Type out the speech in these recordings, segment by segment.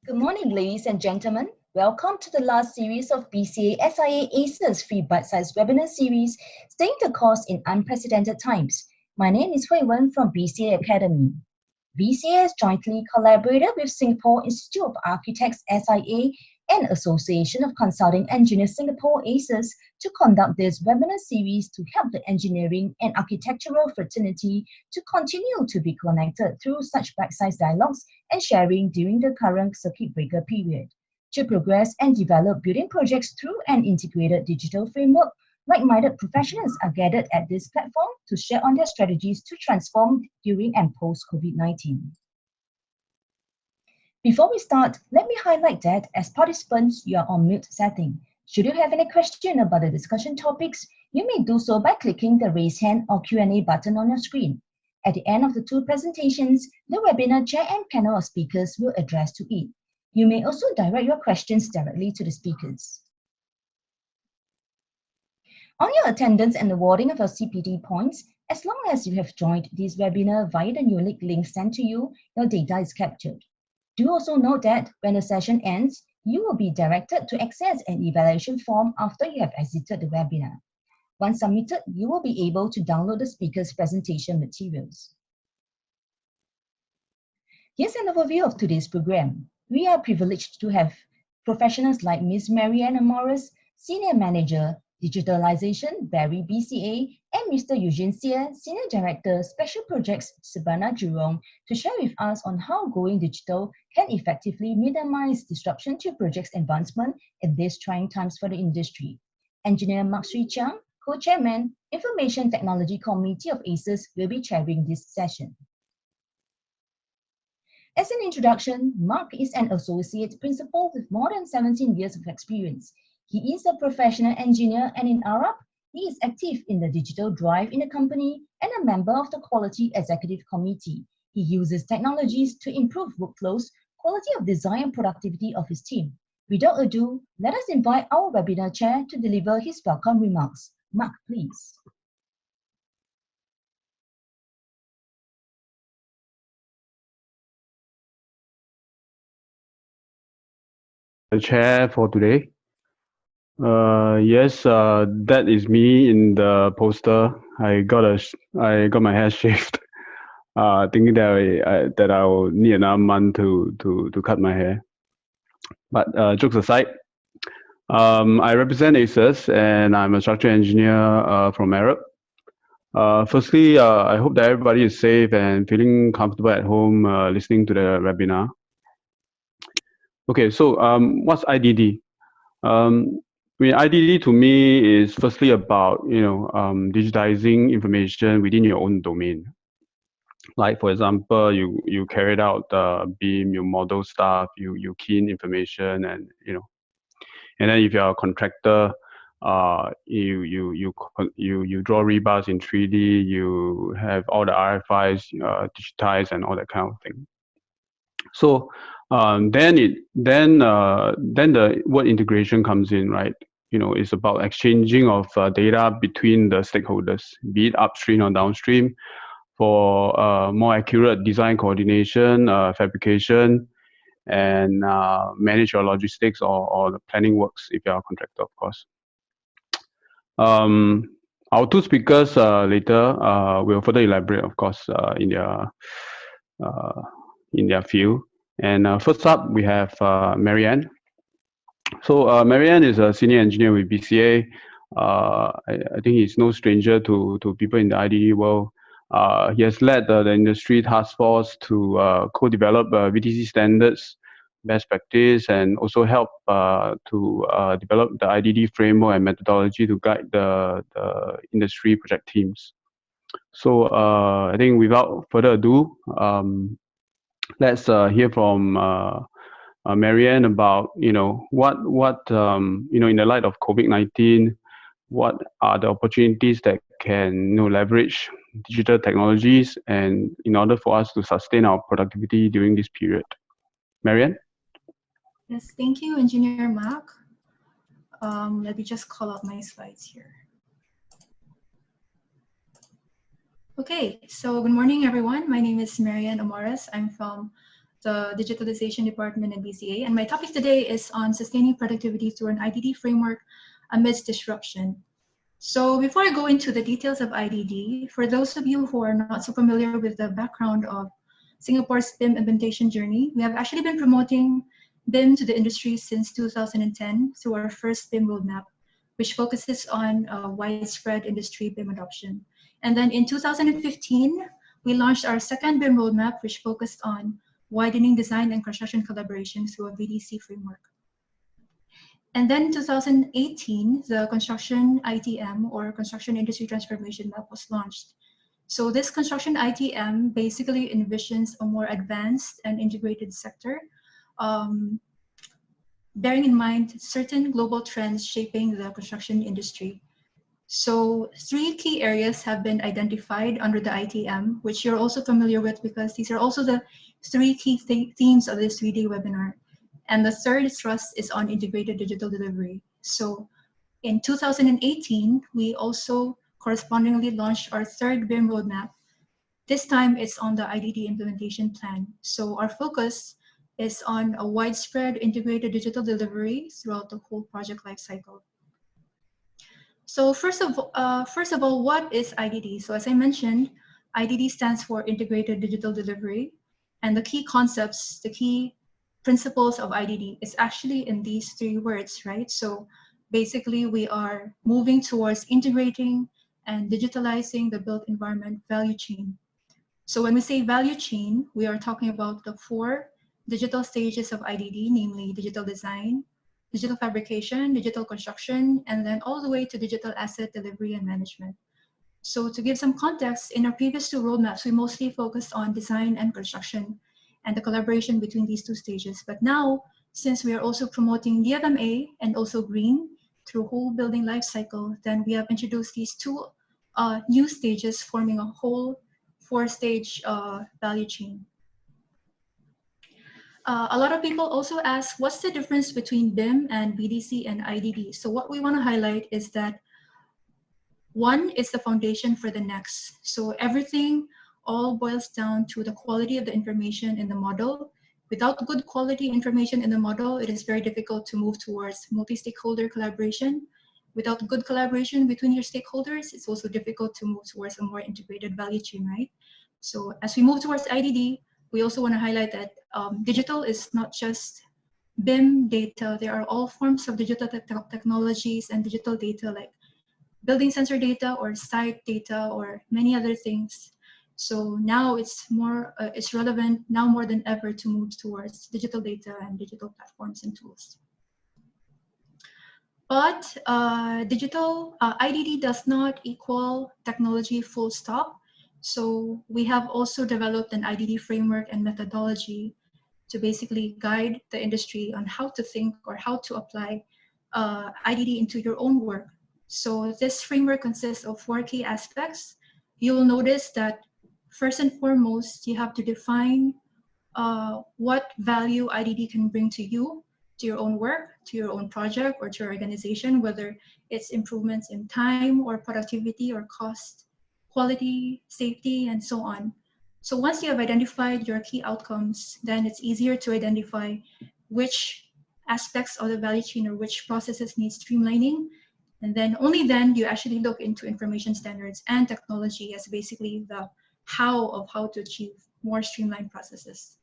Good morning, ladies and gentlemen. Welcome to the last series of BCA-SIA-ACES free bite-sized webinar series, Staying the Course in Unprecedented Times. My name is Hui Wen from BCA Academy. BCA has jointly collaborated with Singapore Institute of Architects SIA and Association of Consulting Engineers Singapore ACES to conduct this webinar series to help the engineering and architectural fraternity to continue to be connected through such bite-sized dialogues and sharing during the current circuit breaker period. To progress and develop building projects through an integrated digital framework, like-minded professionals are gathered at this platform to share on their strategies to transform during and post-COVID-19. Before we start, let me highlight that as participants, you are on mute setting. Should you have any question about the discussion topics, you may do so by clicking the raise hand or Q&A button on your screen. At the end of the two presentations, the webinar chair and panel of speakers will address to it. You may also direct your questions directly to the speakers. On your attendance and awarding of your CPD points, as long as you have joined this webinar via the unique link sent to you, your data is captured. Do also note that when the session ends, you will be directed to access an evaluation form after you have exited the webinar. Once submitted, you will be able to download the speaker's presentation materials. Here's an overview of today's program. We are privileged to have professionals like Ms. Marianne Amores, Senior Manager, Digitalisation, BERII BCA, and Mr. Eugene Seah, Senior Director, Special Projects, Surbana, Jurong, to share with us on how going digital can effectively minimize disruption to projects advancement in these trying times for the industry. Engineer Mark Swee Chiang, Co-Chairman, Information Technology Committee of ACES, will be chairing this session. As an introduction, Mark is an associate principal with more than 17 years of experience. He is a professional engineer, and in Arab, he is active in the digital drive in the company and a member of the Quality Executive Committee. He uses technologies to improve workflows, quality of design and productivity of his team. Without ado, let us invite our webinar chair to deliver his welcome remarks. Mark, please. The chair for today. Yes, that is me in the poster. I got my hair shaved, thinking that I will need another month to cut my hair. But jokes aside, I represent ACES and I'm a structural engineer from Arab. Firstly, I hope that everybody is safe and feeling comfortable at home listening to the webinar. Okay, so what's IDD? IDD to me is firstly about digitizing information within your own domain. Like for example, you carried out the BIM, you model stuff, you key in information, and and then if you're a contractor, you draw rebars in 3D, you have all the RFIs digitized and all that kind of thing. So then the word integration comes in, right? It's about exchanging of data between the stakeholders, be it upstream or downstream, for more accurate design coordination, fabrication, and manage your logistics or the planning works if you're a contractor, of course. Our two speakers later will further elaborate, of course, in their field. And first up, we have Marianne. So Marianne is a senior engineer with BCA. I think he's no stranger to people in the IDD world. He has led the industry task force to co-develop VTC standards, best practice, and also help to develop the IDD framework and methodology to guide the industry project teams. So I think without further ado, let's hear from Marianne about what in the light of COVID-19, what are the opportunities that can leverage digital technologies and in order for us to sustain our productivity during this period. Marianne? Yes, thank you, Engineer Mark. Let me just call out my slides here. Okay, so good morning, everyone. My name is Marianne Amores. I'm from the Digitalization Department in BCA. And my topic today is on sustaining productivity through an IDD framework amidst disruption. So before I go into the details of IDD, for those of you who are not so familiar with the background of Singapore's BIM implementation journey, we have actually been promoting BIM to the industry since 2010 through our first BIM roadmap, which focuses on widespread industry BIM adoption. And then in 2015, we launched our second BIM roadmap, which focused on widening design and construction collaboration through a VDC framework. And then in 2018, the Construction ITM, or Construction Industry Transformation Map, was launched. So this Construction ITM basically envisions a more advanced and integrated sector, bearing in mind certain global trends shaping the construction industry. So 3 key areas have been identified under the ITM, which you're also familiar with because these are also the 3 key themes of this 3-day webinar. And the third thrust is on integrated digital delivery. So in 2018, we also correspondingly launched our third BIM roadmap. This time it's on the IDD implementation plan. So our focus is on a widespread integrated digital delivery throughout the whole project lifecycle. So first of all, what is IDD? So as I mentioned, IDD stands for Integrated Digital Delivery, and the key concepts, the key principles of IDD is actually in these 3 words, right? So basically we are moving towards integrating and digitalizing the built environment value chain. So when we say value chain, we are talking about the 4 digital stages of IDD, namely digital design, digital fabrication, digital construction, and then all the way to digital asset delivery and management. So to give some context, in our previous 2 roadmaps, we mostly focused on design and construction and the collaboration between these 2 stages. But now, since we are also promoting DFMA and also green through whole building life cycle, then we have introduced these 2 new stages forming a whole 4-stage value chain. A lot of people also ask, what's the difference between BIM and BDC and IDD? So what we want to highlight is that one is the foundation for the next. So everything all boils down to the quality of the information in the model. Without good quality information in the model, it is very difficult to move towards multi-stakeholder collaboration. Without good collaboration between your stakeholders, it's also difficult to move towards a more integrated value chain, right? So as we move towards IDD, we also want to highlight that digital is not just BIM data. There are all forms of digital technologies and digital data like building sensor data or site data or many other things. So now it's relevant now more than ever to move towards digital data and digital platforms and tools. But IDD does not equal technology full stop. So we have also developed an IDD framework and methodology to basically guide the industry on how to think or how to apply IDD into your own work. So this framework consists of 4 key aspects. You will notice that first and foremost, you have to define what value IDD can bring to you, to your own work, to your own project, or to your organization, whether it's improvements in time or productivity or cost, quality, safety, and so on. So once you have identified your key outcomes, then it's easier to identify which aspects of the value chain or which processes need streamlining. And then only then do you actually look into information standards and technology as basically the how to achieve more streamlined processes.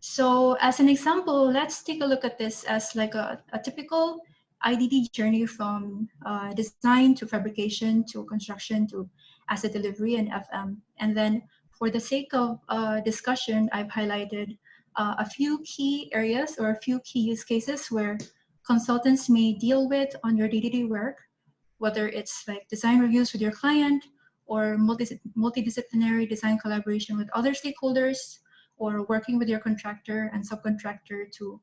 So as an example, let's take a look at this as like a typical IDD journey from design to fabrication to construction to asset delivery and FM. And then for the sake of discussion, I've highlighted a few key areas or a few key use cases where consultants may deal with on your day-to-day work, whether it's like design reviews with your client or multidisciplinary design collaboration with other stakeholders, or working with your contractor and subcontractor to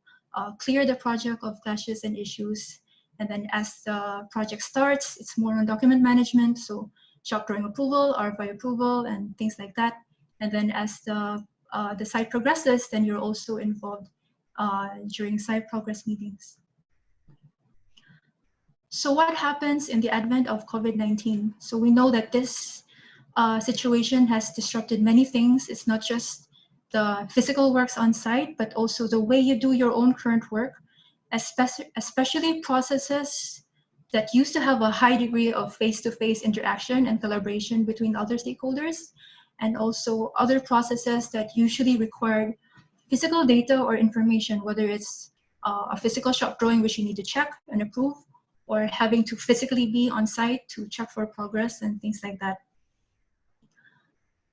clear the project of clashes and issues. And then as the project starts, it's more on document management, so shop drawing approval, RFI approval, and things like that. And then as the site progresses, then you're also involved during site progress meetings. So what happens in the advent of COVID-19? So we know that this situation has disrupted many things. It's not just the physical works on site, but also the way you do your own current work, especially processes that used to have a high degree of face-to-face interaction and collaboration between other stakeholders, and also other processes that usually required physical data or information, whether it's a physical shop drawing which you need to check and approve, or having to physically be on site to check for progress and things like that.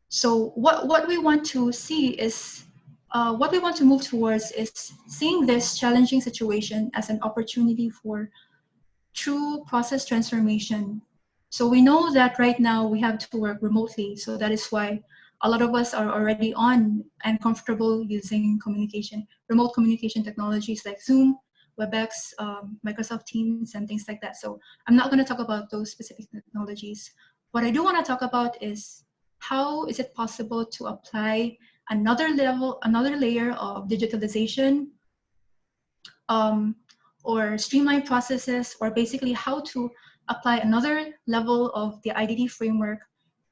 So what we want to see is, what we want to move towards is seeing this challenging situation as an opportunity for true process transformation. So we know that right now we have to work remotely. So that is why a lot of us are already on and comfortable using remote communication technologies like Zoom, WebEx, Microsoft Teams, and things like that. So I'm not going to talk about those specific technologies. What I do want to talk about is how is it possible to apply another layer of digitalization, or streamline processes, or basically how to apply another level of the IDD framework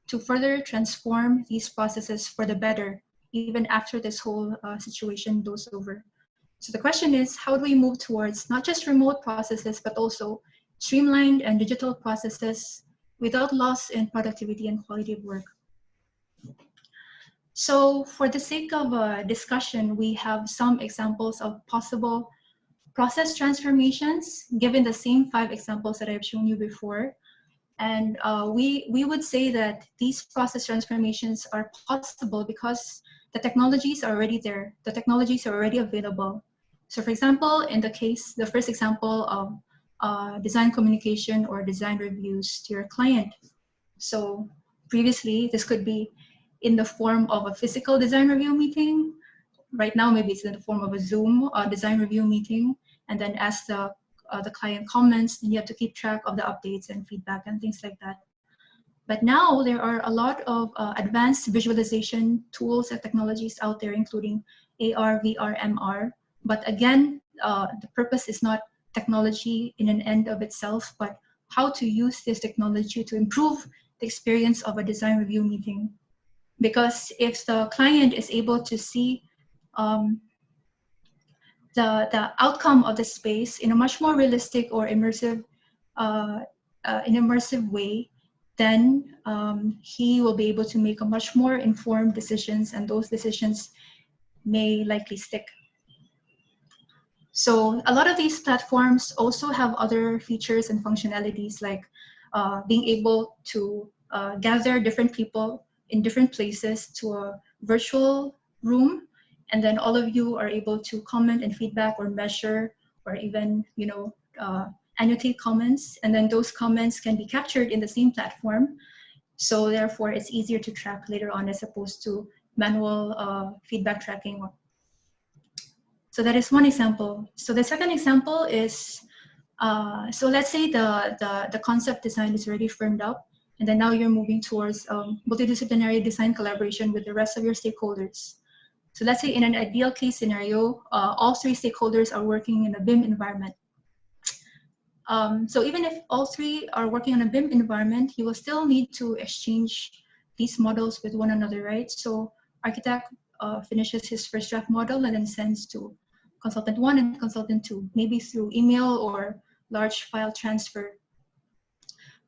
to further transform these processes for the better, even after this whole situation blows over. So the question is, how do we move towards not just remote processes, but also streamlined and digital processes without loss in productivity and quality of work? So for the sake of discussion, we have some examples of possible process transformations, given the same 5 examples that I've shown you before. And we would say that these process transformations are possible because the technologies are already there. The technologies are already available. So for example, in the first example of design communication or design reviews to your client. So previously, this could be in the form of a physical design review meeting. Right now, maybe it's in the form of a Zoom design review meeting. And then as the client comments, then you have to keep track of the updates and feedback and things like that. But now there are a lot of advanced visualization tools and technologies out there, including AR, VR, MR. But again, the purpose is not technology in an end of itself, but how to use this technology to improve the experience of a design review meeting. Because if the client is able to see the outcome of the space in a much more realistic or immersive way, then he will be able to make a much more informed decisions, and those decisions may likely stick. So a lot of these platforms also have other features and functionalities, like being able to gather different people in different places to a virtual room, and then all of you are able to comment and feedback or measure or even annotate comments, and then those comments can be captured in the same platform. So therefore, it's easier to track later on as opposed to manual feedback tracking. So that is one example. So the second example is, so let's say the concept design is already firmed up, and then now you're moving towards multidisciplinary design collaboration with the rest of your stakeholders. So let's say in an ideal case scenario, all 3 stakeholders are working in a BIM environment. So even if all 3 are working on a BIM environment, you will still need to exchange these models with one another, right? So architect finishes his first draft model and then sends to consultant 1 and consultant 2, maybe through email or large file transfer.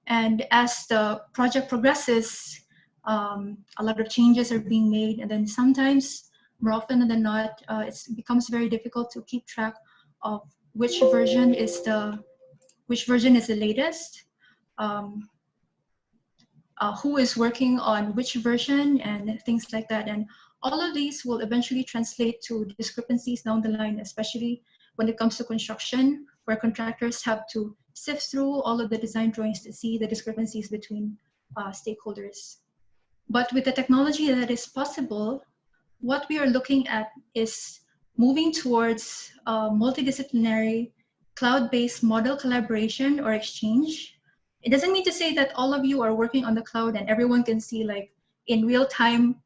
And as the project progresses, a lot of changes are being made, and then sometimes, more often than not, it becomes very difficult to keep track of which version is the latest, who is working on which version, and things like that. And all of these will eventually translate to discrepancies down the line, especially when it comes to construction, where contractors have to sift through all of the design drawings to see the discrepancies between stakeholders. But with the technology that is possible, what we are looking at is moving towards multidisciplinary cloud-based model collaboration or exchange. It doesn't mean to say that all of you are working on the cloud and everyone can see, like, in real time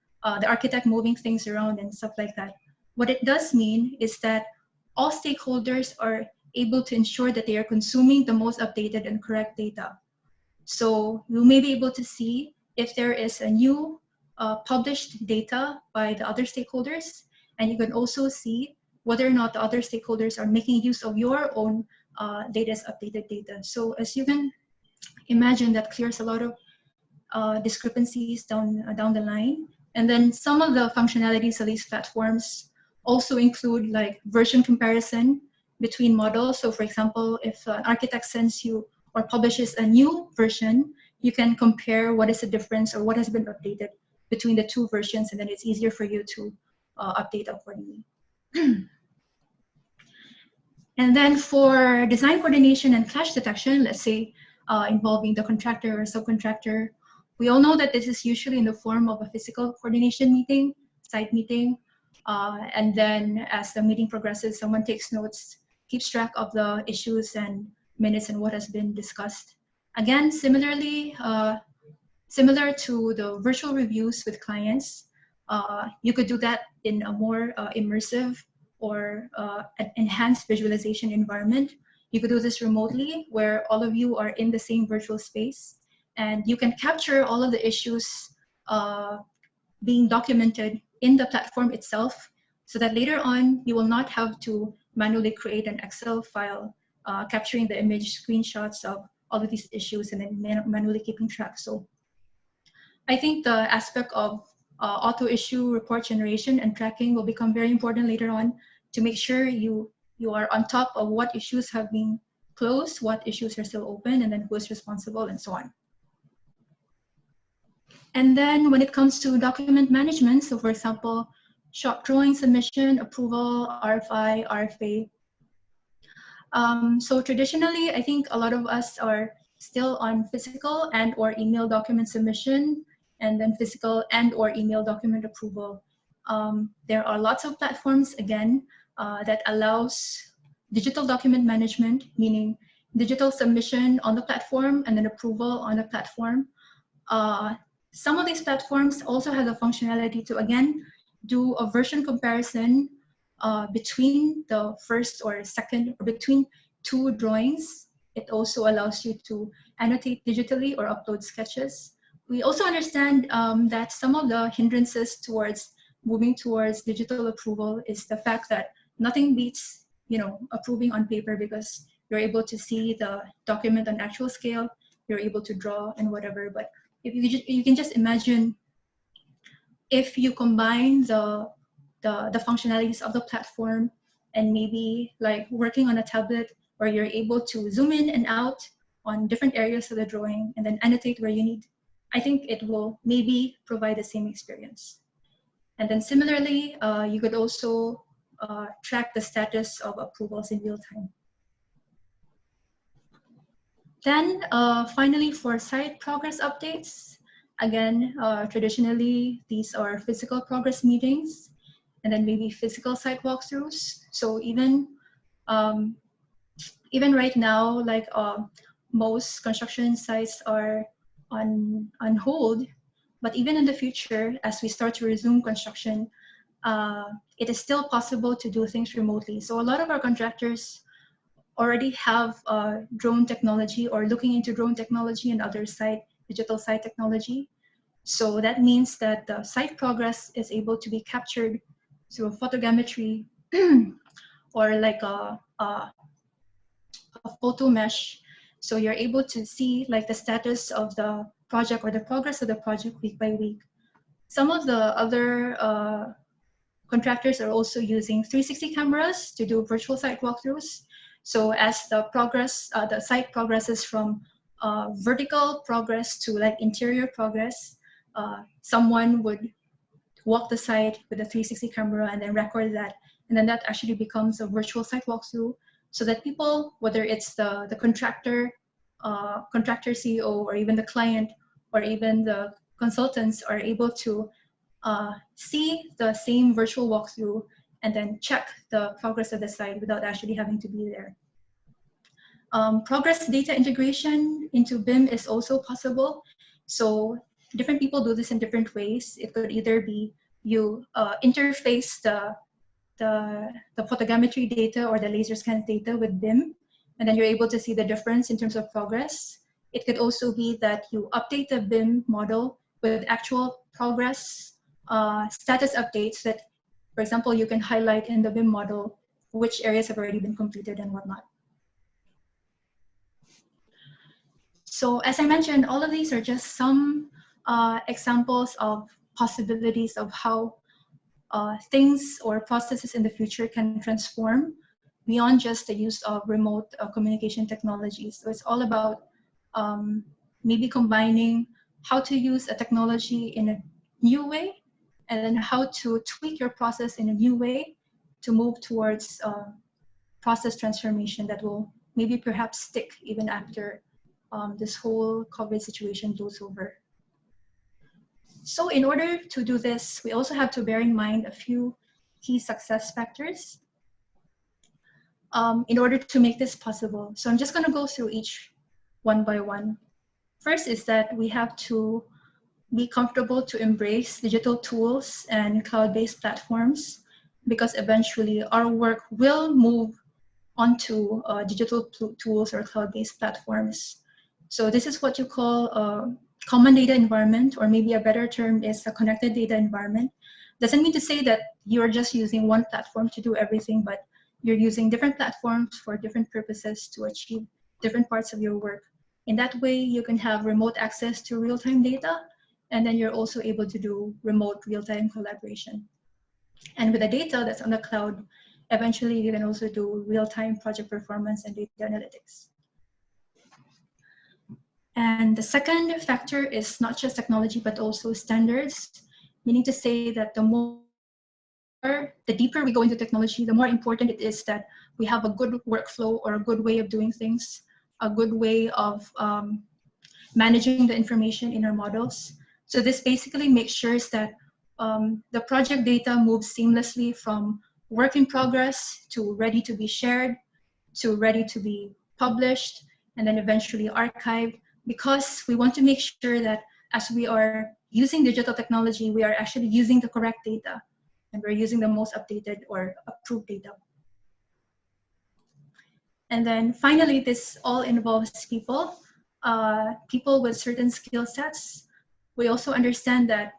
the architect moving things around and stuff like that. What it does mean is that all stakeholders are able to ensure that they are consuming the most updated and correct data. So you may be able to see if there is a new published data by the other stakeholders, and you can also see whether or not the other stakeholders are making use of your own latest updated data. So as you can imagine, that clears a lot of discrepancies down the line. And then some of the functionalities of these platforms also include like version comparison between models. So for example, if an architect sends you or publishes a new version, you can compare what is the difference or what has been updated between the two versions, and then it's easier for you to update accordingly. And then for design coordination and clash detection, let's say involving the contractor or subcontractor, we all know that this is usually in the form of a physical coordination meeting, site meeting, and then as the meeting progresses, someone takes notes, keeps track of the issues and minutes and what has been discussed. Again, similarly, similar to the virtual reviews with clients, you could do that in a more immersive or an enhanced visualization environment. You could do this remotely where all of you are in the same virtual space, and you can capture all of the issues being documented in the platform itself, so that later on you will not have to manually create an Excel file capturing the image screenshots of all of these issues and then manually keeping track. So I think the aspect of auto issue report generation and tracking will become very important later on to make sure you are on top of what issues have been closed, what issues are still open, and then who is responsible and so on. And then when it comes to document management, so for example, shop drawing submission, approval, RFI, RFA. So traditionally, I think a lot of us are still on physical and or email document submission, and then physical and or email document approval. There are lots of platforms, again, that allows digital document management, meaning digital submission on the platform and then approval on the platform. Some of these platforms also have the functionality to, again, do a version comparison between the first or second, or between two drawings. It also allows you to annotate digitally or upload sketches. We also understand that some of the hindrances towards moving towards digital approval is the fact that nothing beats, approving on paper, because you're able to see the document on actual scale, you're able to draw and whatever. But if you can just imagine if you combine the functionalities of the platform and maybe like working on a tablet where you're able to zoom in and out on different areas of the drawing and then annotate where you need, I think it will maybe provide the same experience. And then similarly, you could also track the status of approvals in real time. Then finally, for site progress updates, again, traditionally, these are physical progress meetings and then maybe physical site walkthroughs. So even right now, like most construction sites are on hold, but even in the future, as we start to resume construction, it is still possible to do things remotely. So a lot of our contractors already have drone technology or looking into drone technology and other digital site technology. So that means that the site progress is able to be captured through photogrammetry or like a photo mesh. So you're able to see like the status of the project or the progress of the project week by week. Some of the other contractors are also using 360 cameras to do virtual site walkthroughs. So as the site progresses from vertical progress to like interior progress, someone would walk the site with a 360 camera and then record that. And then that actually becomes a virtual site walkthrough, so that people, whether it's the contractor, contractor CEO, or even the client, or even the consultants, are able to see the same virtual walkthrough and then check the progress of the site without actually having to be there. Progress data integration into BIM is also possible. So different people do this in different ways. It could either be you interface the photogrammetry data or the laser scan data with BIM, and then you're able to see the difference in terms of progress. It could also be that you update the BIM model with actual progress, status updates that, for example, you can highlight in the BIM model which areas have already been completed and whatnot. So as I mentioned, all of these are just some examples of possibilities of how things or processes in the future can transform beyond just the use of remote communication technologies. So it's all about maybe combining how to use a technology in a new way, and then how to tweak your process in a new way to move towards process transformation that will maybe perhaps stick even after this whole COVID situation blows over. So in order to do this, we also have to bear in mind a few key success factors in order to make this possible. So I'm just going to go through each one by one. First is that we have to be comfortable to embrace digital tools and cloud-based platforms, because eventually our work will move onto digital tools or cloud-based platforms. So this is what you call a common data environment, or maybe a better term is a connected data environment. Doesn't mean to say that you're just using one platform to do everything, but you're using different platforms for different purposes to achieve different parts of your work. In that way, you can have remote access to real-time data, and then you're also able to do remote real-time collaboration. And with the data that's on the cloud, eventually you can also do real-time project performance and data analytics. And the second factor is not just technology, but also standards, meaning to say that the deeper we go into technology, the more important it is that we have a good workflow or a good way of doing things, a good way of managing the information in our models. So this basically makes sure that the project data moves seamlessly from work in progress to ready to be shared, to ready to be published, and then eventually archived, because we want to make sure that as we are using digital technology, we are actually using the correct data, and we're using the most updated or approved data. And then finally, this all involves people, people with certain skill sets. We also understand that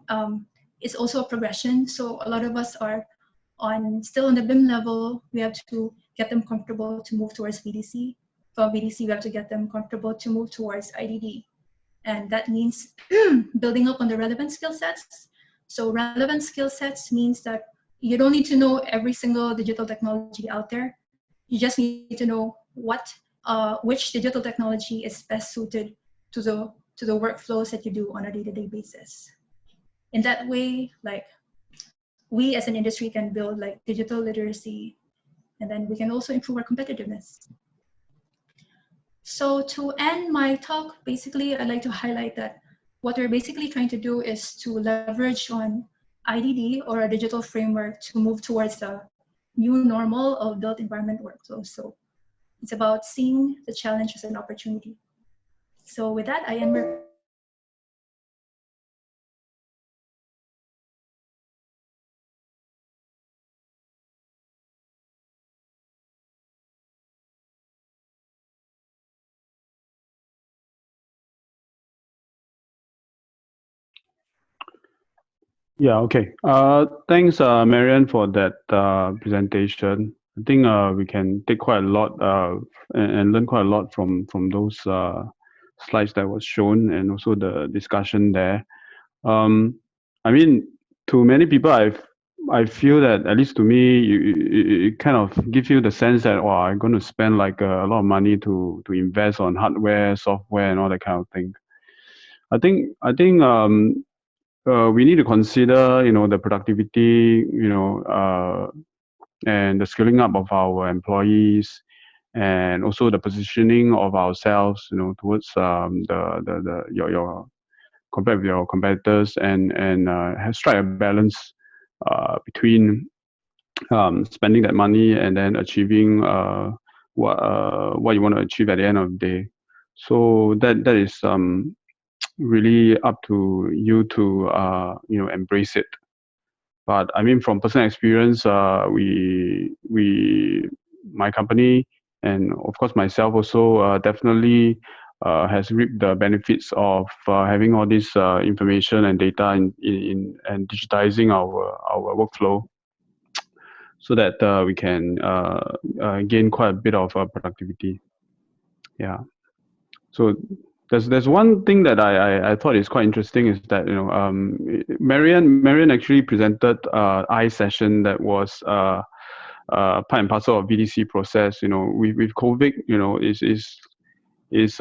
it's also a progression. So a lot of us are still on the BIM level. We have to get them comfortable to move towards VDC. From VDC, we have to get them comfortable to move towards IDD. And that means building up on the relevant skill sets. So relevant skill sets means that you don't need to know every single digital technology out there. You just need to know which digital technology is best suited to the workflows that you do on a day-to-day basis. In that way, like, we as an industry can build like digital literacy, and then we can also improve our competitiveness. So to end my talk, basically, I'd like to highlight that what we're basically trying to do is to leverage on IDD, or a digital framework, to move towards the new normal of built environment workflows. So it's about seeing the challenge as an opportunity. So with that, I end. Yeah, okay. Thanks, Marianne, for that presentation. I think we can take quite a lot and learn quite a lot from those slides that was shown, and also the discussion there. I mean, to many people, I feel that, at least to me, it kind of gives you the sense that, oh, I'm going to spend like a lot of money to invest on hardware, software, and all that kind of thing. I think we need to consider, the productivity, and the scaling up of our employees, and also the positioning of ourselves, towards your compared with your competitors, and strike a balance between spending that money and then achieving what you want to achieve at the end of the day. So that is really up to you to embrace it. But I mean, from personal experience, my company, and of course myself also, definitely has reaped the benefits of having all this information and data and digitizing our workflow, so that we can gain quite a bit of productivity. Yeah. So there's one thing that I thought is quite interesting, is that Marianne actually presented I session that was part and parcel of VDC process. With COVID, is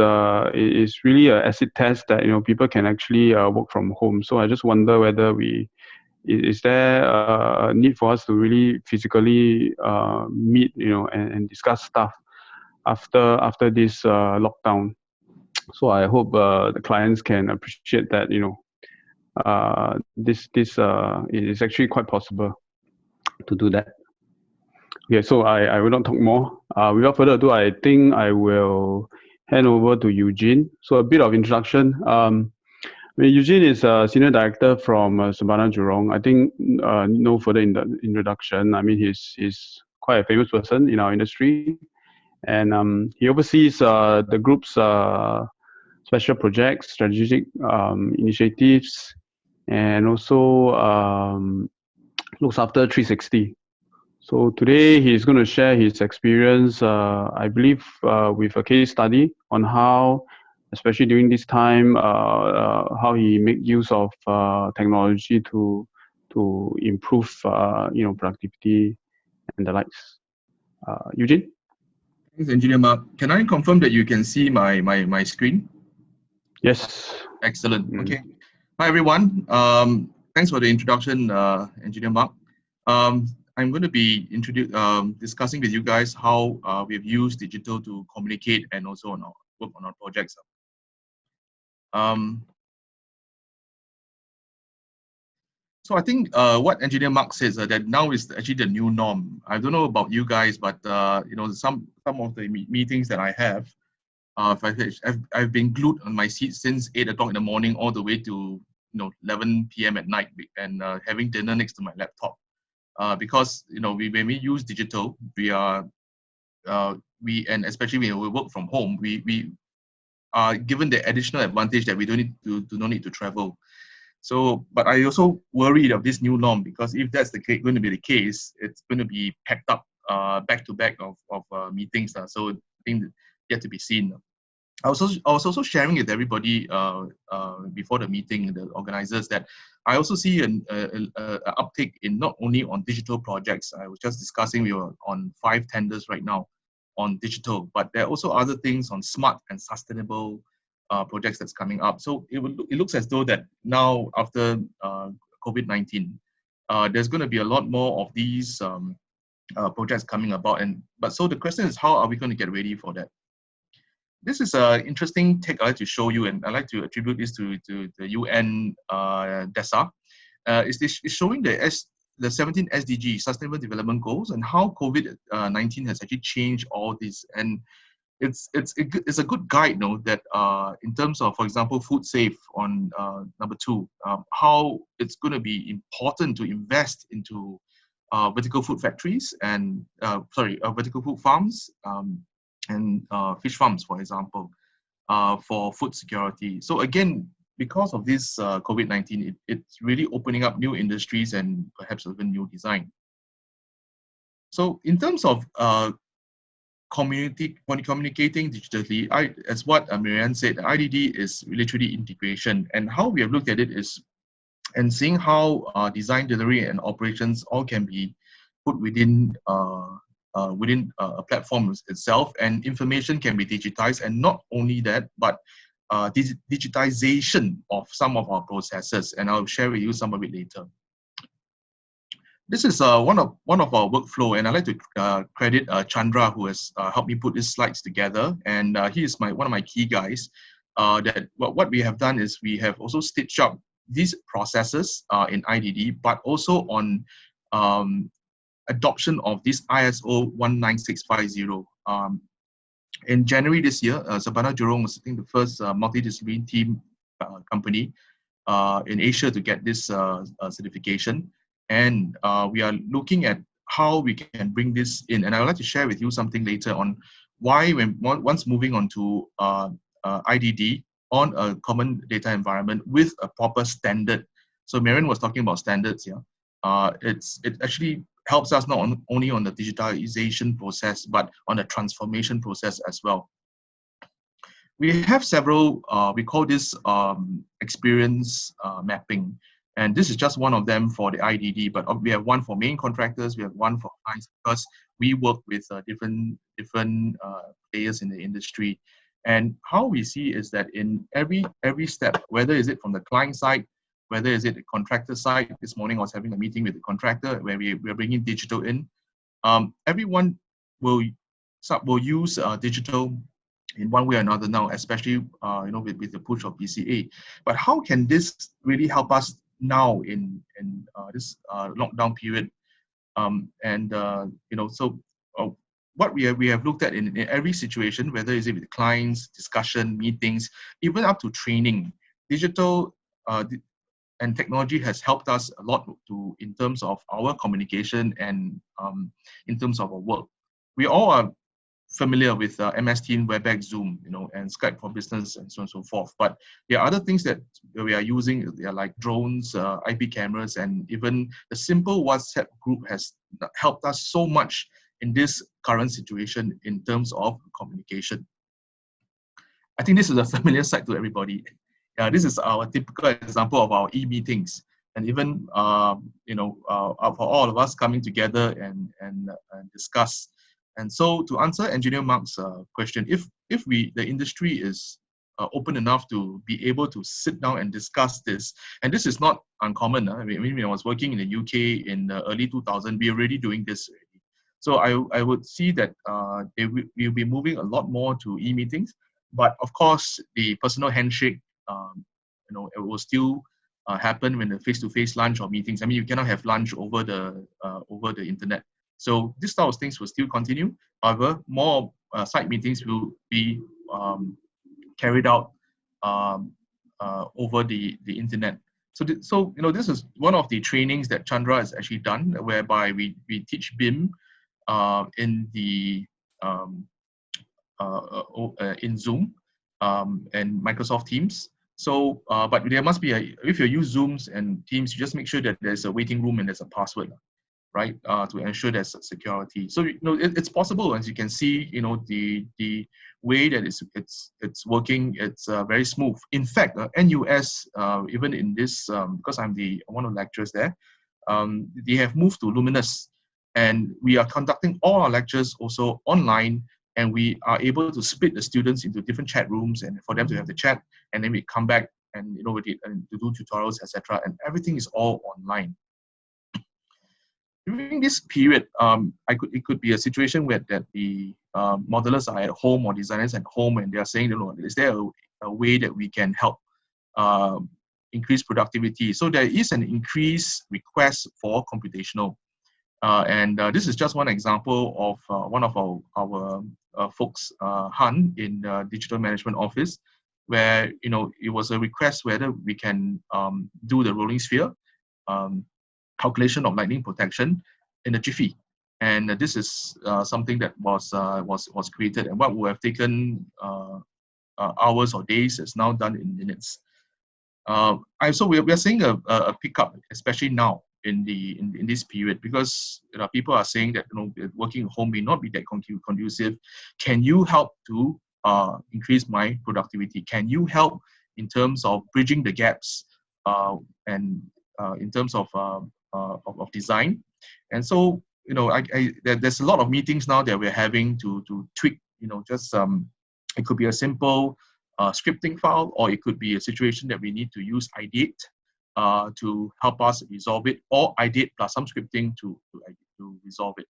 really an acid test that people can actually work from home. So I just wonder whether is there a need for us to really physically meet and discuss stuff after this lockdown. So I hope the clients can appreciate that this it is actually quite possible to do that. Okay, so I will not talk more. Without further ado, I think I will hand over to Eugene. So a bit of introduction. Eugene is a senior director from Surbana, Jurong. I think no further introduction. I mean, he's quite a famous person in our industry, and he oversees the group's special projects, strategic initiatives, and also looks after 360. So today he's going to share his experience, I believe, with a case study on how, especially during this time, how he make use of technology to improve, productivity and the likes. Eugene? Thanks, Engineer Mark. Can I confirm that you can see my screen? Yes. Excellent. Okay. Hi, everyone. Thanks for the introduction, Engineer Mark. I'm going to be discussing with you guys how we've used digital to communicate and also work on our projects. So I think what Engineer Mark says that now is actually the new norm. I don't know about you guys, but some of the meetings that I have, I've been glued on my seat since 8 o'clock in the morning all the way to 11 p.m. at night, and having dinner next to my laptop. Because when we use digital, and especially when we work from home, we are given the additional advantage that we don't need to travel. So, but I also worried of this new norm, because if that's going to be the case, it's going to be packed up back to back of meetings. So I think yet to be seen. I was also sharing with everybody before the meeting, the organizers, that I also see an uptick in not only on digital projects. I was just discussing, we are on 5 tenders right now on digital, but there are also other things on smart and sustainable projects that's coming up. So it looks as though that now, after COVID-19, there's going to be a lot more of these projects coming about. So the question is, how are we going to get ready for that? This is an interesting take I'd like to show you, and I'd like to attribute this to the UN DESA. It's showing the 17 SDG, Sustainable Development Goals, and how COVID-19 has actually changed all this. And it's a good guide, that in terms of, for example, food safe on number 2, how it's going to be important to invest into vertical food factories and vertical food farms and fish farms, for example, for food security. So again, because of this COVID-19, it's really opening up new industries and perhaps even new design. So in terms of communicating digitally, as what Marianne said, IDD is literally integration. And how we have looked at it is, and seeing how design, delivery, and operations all can be put within a platform itself, and information can be digitized. And not only that, but digitization of some of our processes, and I'll share with you some of it later. This is one of our workflow, and I'd like to credit Chandra, who has helped me put these slides together, and he is one of my key guys. That what we have done is we have also stitched up these processes in IDD, but also on adoption of this ISO 19650. In January this year, Surbana Jurong was, I think, the first multidisciplinary team company in Asia to get this certification. And we are looking at how we can bring this in. And I would like to share with you something later on why, once moving on to IDD on a common data environment with a proper standard. So Marianne was talking about standards here. It actually helps us not only on the digitalization process, but on the transformation process as well. We have several, we call this experience mapping. And this is just one of them for the IDD, but we have one for main contractors, we have one for clients, because we work with different players in the industry. And how we see is that in every step, whether is it from the client side, whether is it the contractor side. This morning I was having a meeting with the contractor where we're bringing digital in. Everyone will use digital in one way or another now, especially with the push of BCA. But how can this really help us now in this lockdown period? What we have looked at in every situation, whether is it with clients, discussion, meetings, even up to training, digital and technology has helped us a lot in terms of our communication and in terms of our work. We all are familiar with MS Teams, WebEx, Zoom, and Skype for Business, and so on and so forth. But there are other things that we are using. They are like drones, IP cameras, and even the simple WhatsApp group has helped us so much in this current situation in terms of communication. I think this is a familiar sight to everybody. This is our typical example of our e-meetings, and even for all of us coming together and discuss. And so, to answer Engineer Mark's question, if the industry is open enough to be able to sit down and discuss this, and this is not uncommon. I mean, when I was working in the UK in the early 2000s, we were already doing this already. So I would see that we'll be moving a lot more to e-meetings. But of course, the personal handshake, it will still happen when the face-to-face lunch or meetings. I mean, you cannot have lunch over the internet. So this type of things will still continue. However, more site meetings will be carried out over the internet. So this is one of the trainings that Chandra has actually done, whereby we teach BIM in the in Zoom and Microsoft Teams. So, but there must be if you use Zooms and Teams, you just make sure that there's a waiting room and there's a password, right? To ensure there's security. So it's possible, as you can see. The way that it's working, it's very smooth. In fact, NUS even in this because I'm one of the lecturers there, they have moved to Luminous, and we are conducting all our lectures also online. And we are able to split the students into different chat rooms, and for them to have the chat, and then we come back and to do tutorials, etc. And everything is all online. During this period, it could be a situation where that the modelers are at home or designers at home, and they are saying, is there a way that we can help increase productivity? So there is an increased request for computational. And this is just one example of one of our folks, Han, in the Digital Management Office, where it was a request whether we can do the rolling sphere calculation of lightning protection in a jiffy, and this is something that was created, and what would have taken hours or days is now done in minutes. So we are seeing a pickup, especially now in this period, because people are saying that working at home may not be that conducive. Can you help to increase my productivity? Can you help in terms of bridging the gaps and in terms of design? And so there's a lot of meetings now that we're having to tweak. It could be a simple scripting file, or it could be a situation that we need to use IDD to help us resolve it, or IDD plus some scripting to resolve it.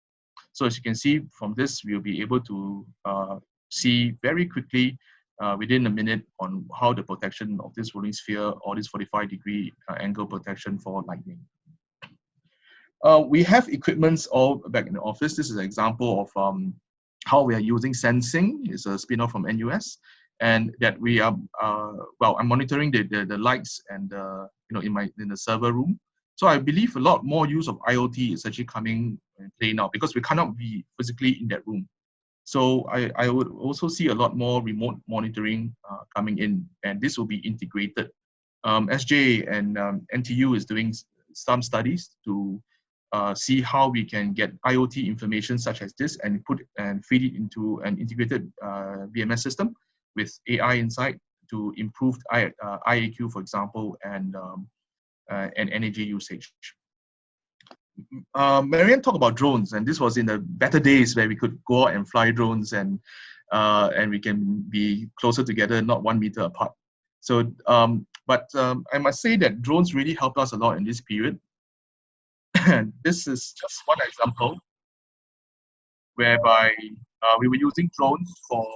So as you can see from this, we'll be able to see very quickly within a minute on how the protection of this rolling sphere or this 45-degree angle protection for lightning. We have equipments all back in the office. This is an example of how we are using sensing. It's a spin-off from NUS, and that we are I'm monitoring the lights and in the server room. So I believe a lot more use of IoT is actually coming in play now, because we cannot be physically in that room. So I would also see a lot more remote monitoring coming in, and this will be integrated. SJ and NTU is doing some studies to see how we can get IoT information such as this and feed it into an integrated VMS system with AI inside to improve IAQ, for example, and energy usage. Marianne talked about drones, and this was in the better days where we could go out and fly drones, and we can be closer together, not 1 meter apart. So, I must say that drones really helped us a lot in this period. This is just one example whereby we were using drones for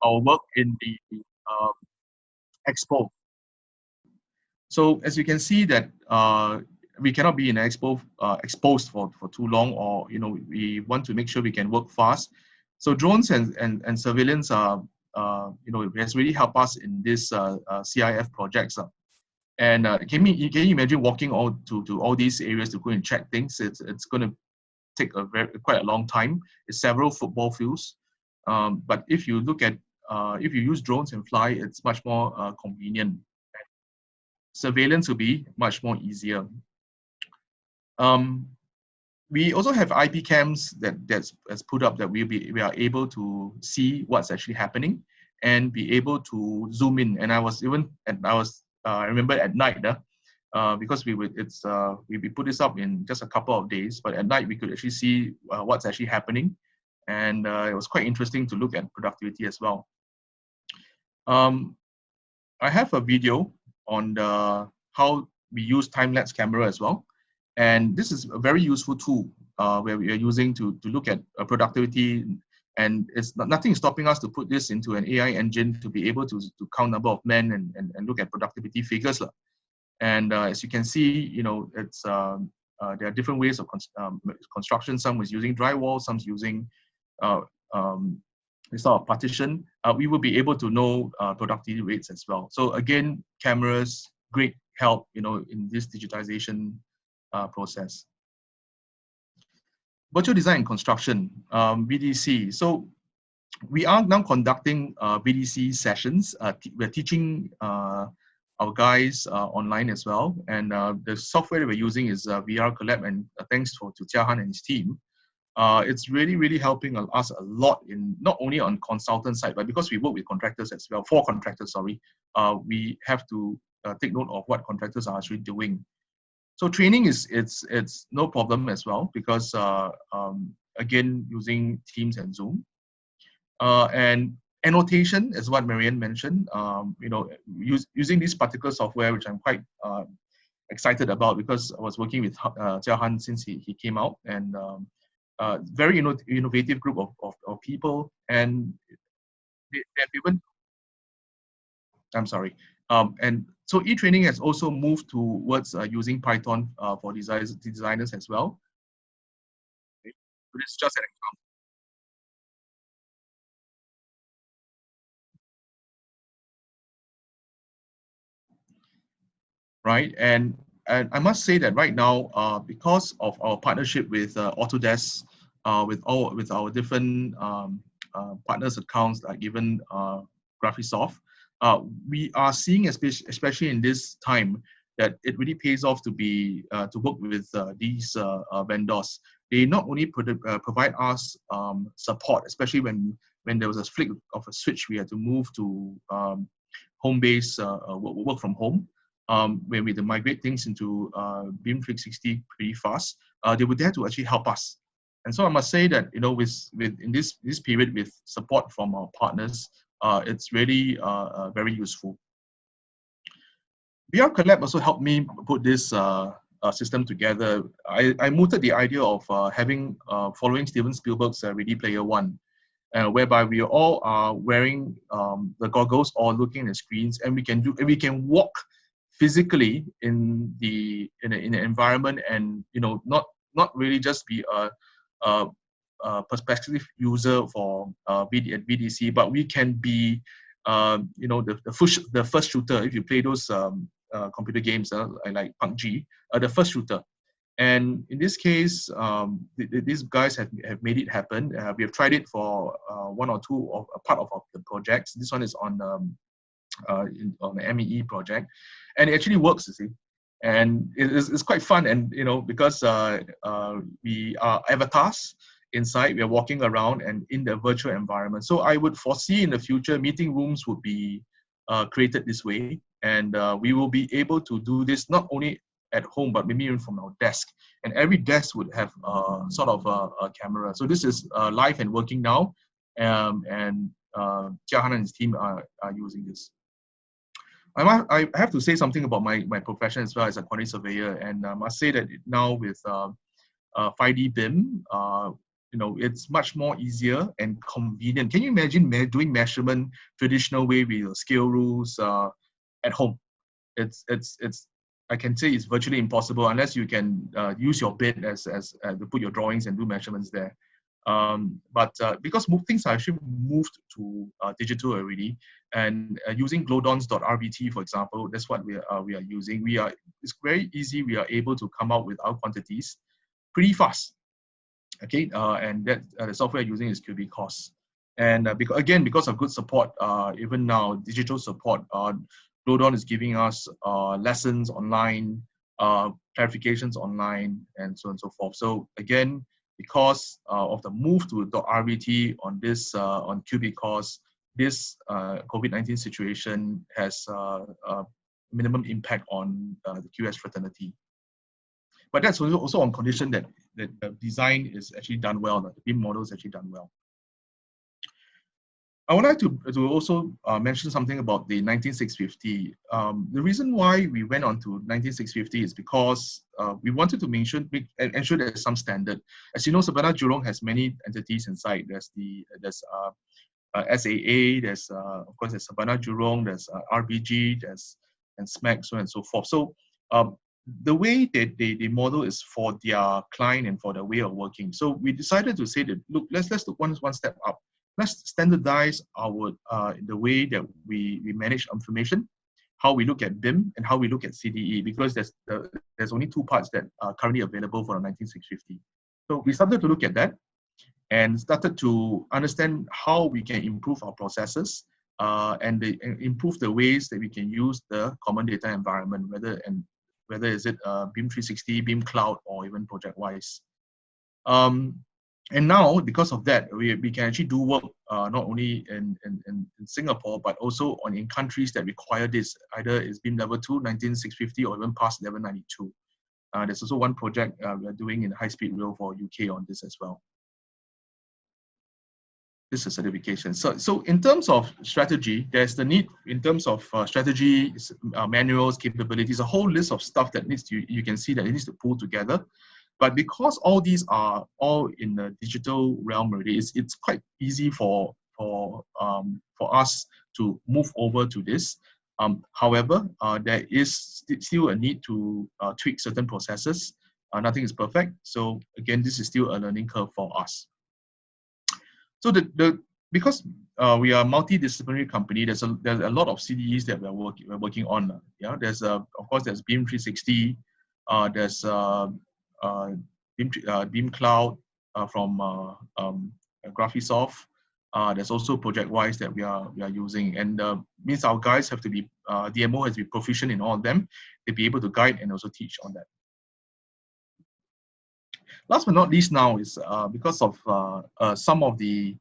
our work in the expo. So as you can see that we cannot be in an expo exposed for too long, or we want to make sure we can work fast. So drones and surveillance are has really helped us in this CIF projects. And can you imagine walking to all these areas to go and check things? It's going to take quite a long time. It's several football fields. But if you look at if you use drones and fly, it's much more convenient. Surveillance will be much more easier. We also have IP cams that's put up that we are able to see what's actually happening and be able to zoom in. And I remember at night, because we put this up in just a couple of days, but at night we could actually see what's actually happening, and it was quite interesting to look at productivity as well. I have a video on how we use time-lapse camera as well, and this is a very useful tool where we are using to look at productivity, and nothing is stopping us to put this into an AI engine to be able to count number of men and look at productivity figures. And as you can see, it's there are different ways of construction. Some was using drywall, some's using this sort of partition. We will be able to know productivity rates as well. So again, cameras, great help, in this digitization process. Virtual design and construction, VDC. So we are now conducting VDC sessions. We're teaching our guys online as well. And the software that we're using is VR Collab, and thanks to Seah and his team. It's really helping us a lot in not only on consultant side, but because we work with contractors as well, for contractors, sorry, we have to take note of what contractors are actually doing. So training it's no problem as well, because again, using Teams and Zoom. And annotation is what Marianne mentioned. Using this particular software, which I'm quite excited about, because I was working with Seah since he came out, and very innovative group of people, and they've even, I'm sorry, and so e-training has also moved towards using Python for designers as well. But it's just an example. Right, and I must say that right now, because of our partnership with Autodesk, with our different partners accounts, like even Graphisoft, we are seeing, especially in this time, that it really pays off to work with these vendors. They not only provide us support, especially when there was a flick of a switch, we had to move to home-based work from home. When we migrate things into BIM 360 pretty fast, they were there to actually help us. And so I must say that in this period, with support from our partners, it's really very useful. VR Collab also helped me put this system together. I mooted the idea of following Steven Spielberg's Ready Player One, whereby we all are wearing the goggles or looking at the screens, and we can walk physically in the environment, and not really just be a perspective user for VDC, but we can be the first shooter. If you play those computer games like PUBG, the first shooter, And in this case, these guys have made it happen. We have tried it for one or two of a part of the projects. This one is on the MEE project, and it actually works, you see. And it's quite fun, and because we are avatars inside, we are walking around and in the virtual environment. So I would foresee in the future meeting rooms would be created this way, and we will be able to do this not only at home but maybe even from our desk. And every desk would have sort of a camera. So this is live and working now, and Chiang and his team are using this. I have to say something about my profession as well as a quantity surveyor, and I must say that now with 5D BIM, it's much more easier and convenient. Can you imagine doing measurement traditional way with your scale rules at home? It's I can say it's virtually impossible unless you can use your bid as to put your drawings and do measurements there. But because things are actually moved to digital already, and using glowdons.rbt, for example, that's what we are using. It's very easy. We are able to come out with our quantities pretty fast. Okay, and that the software using is QBCOS. And because of good support, even now digital support, Glowdon is giving us lessons online, clarifications online, and so on and so forth. So again, because of the move to .rbt on this on QBCOS, this COVID-19 situation has minimum impact on the QS fraternity. But that's also on condition that the design is actually done well, that the BIM model is actually done well. I would like to also mention something about the 19650. The reason why we went on to 19650 is because we wanted to ensure there's some standard. As you know, Surbana Jurong has many entities inside. There's SAA, there's of course there's Surbana Jurong, there's RBG, there's and SMAC, so on and so forth. So the way that they model is for their client and for their way of working. So we decided to say that, look, let's look one step up. Let's standardize our the way that we manage information, how we look at BIM, and how we look at CDE, because there's only two parts that are currently available for the 19650. So we started to look at that and started to understand how we can improve our processes and improve the ways that we can use the common data environment, whether is it BIM 360, BIM Cloud, or even ProjectWise. And now, because of that, we can actually do work not only in Singapore, but also in countries that require this, either it's BIM level 2, 19650, or even past level 92. There's also one project we are doing in high-speed rail for UK on this as well. This is certification. So in terms of strategy, there's the need in terms of strategy, manuals, capabilities, a whole list of stuff that you can see that it needs to pull together. But because all these are all in the digital realm already, it's quite easy for us to move over to this. However, there is still a need to tweak certain processes. Nothing is perfect. So again, this is still a learning curve for us. So because we are a multidisciplinary company, there's a lot of CDEs that we're working on. Yeah, there's of course there's BIM 360, there's BIM Cloud from Graphisoft. There's also ProjectWise that we are using, and means our guys have to be DMO has to be proficient in all of them to be able to guide and also teach on that. Last but not least, now is because of some of the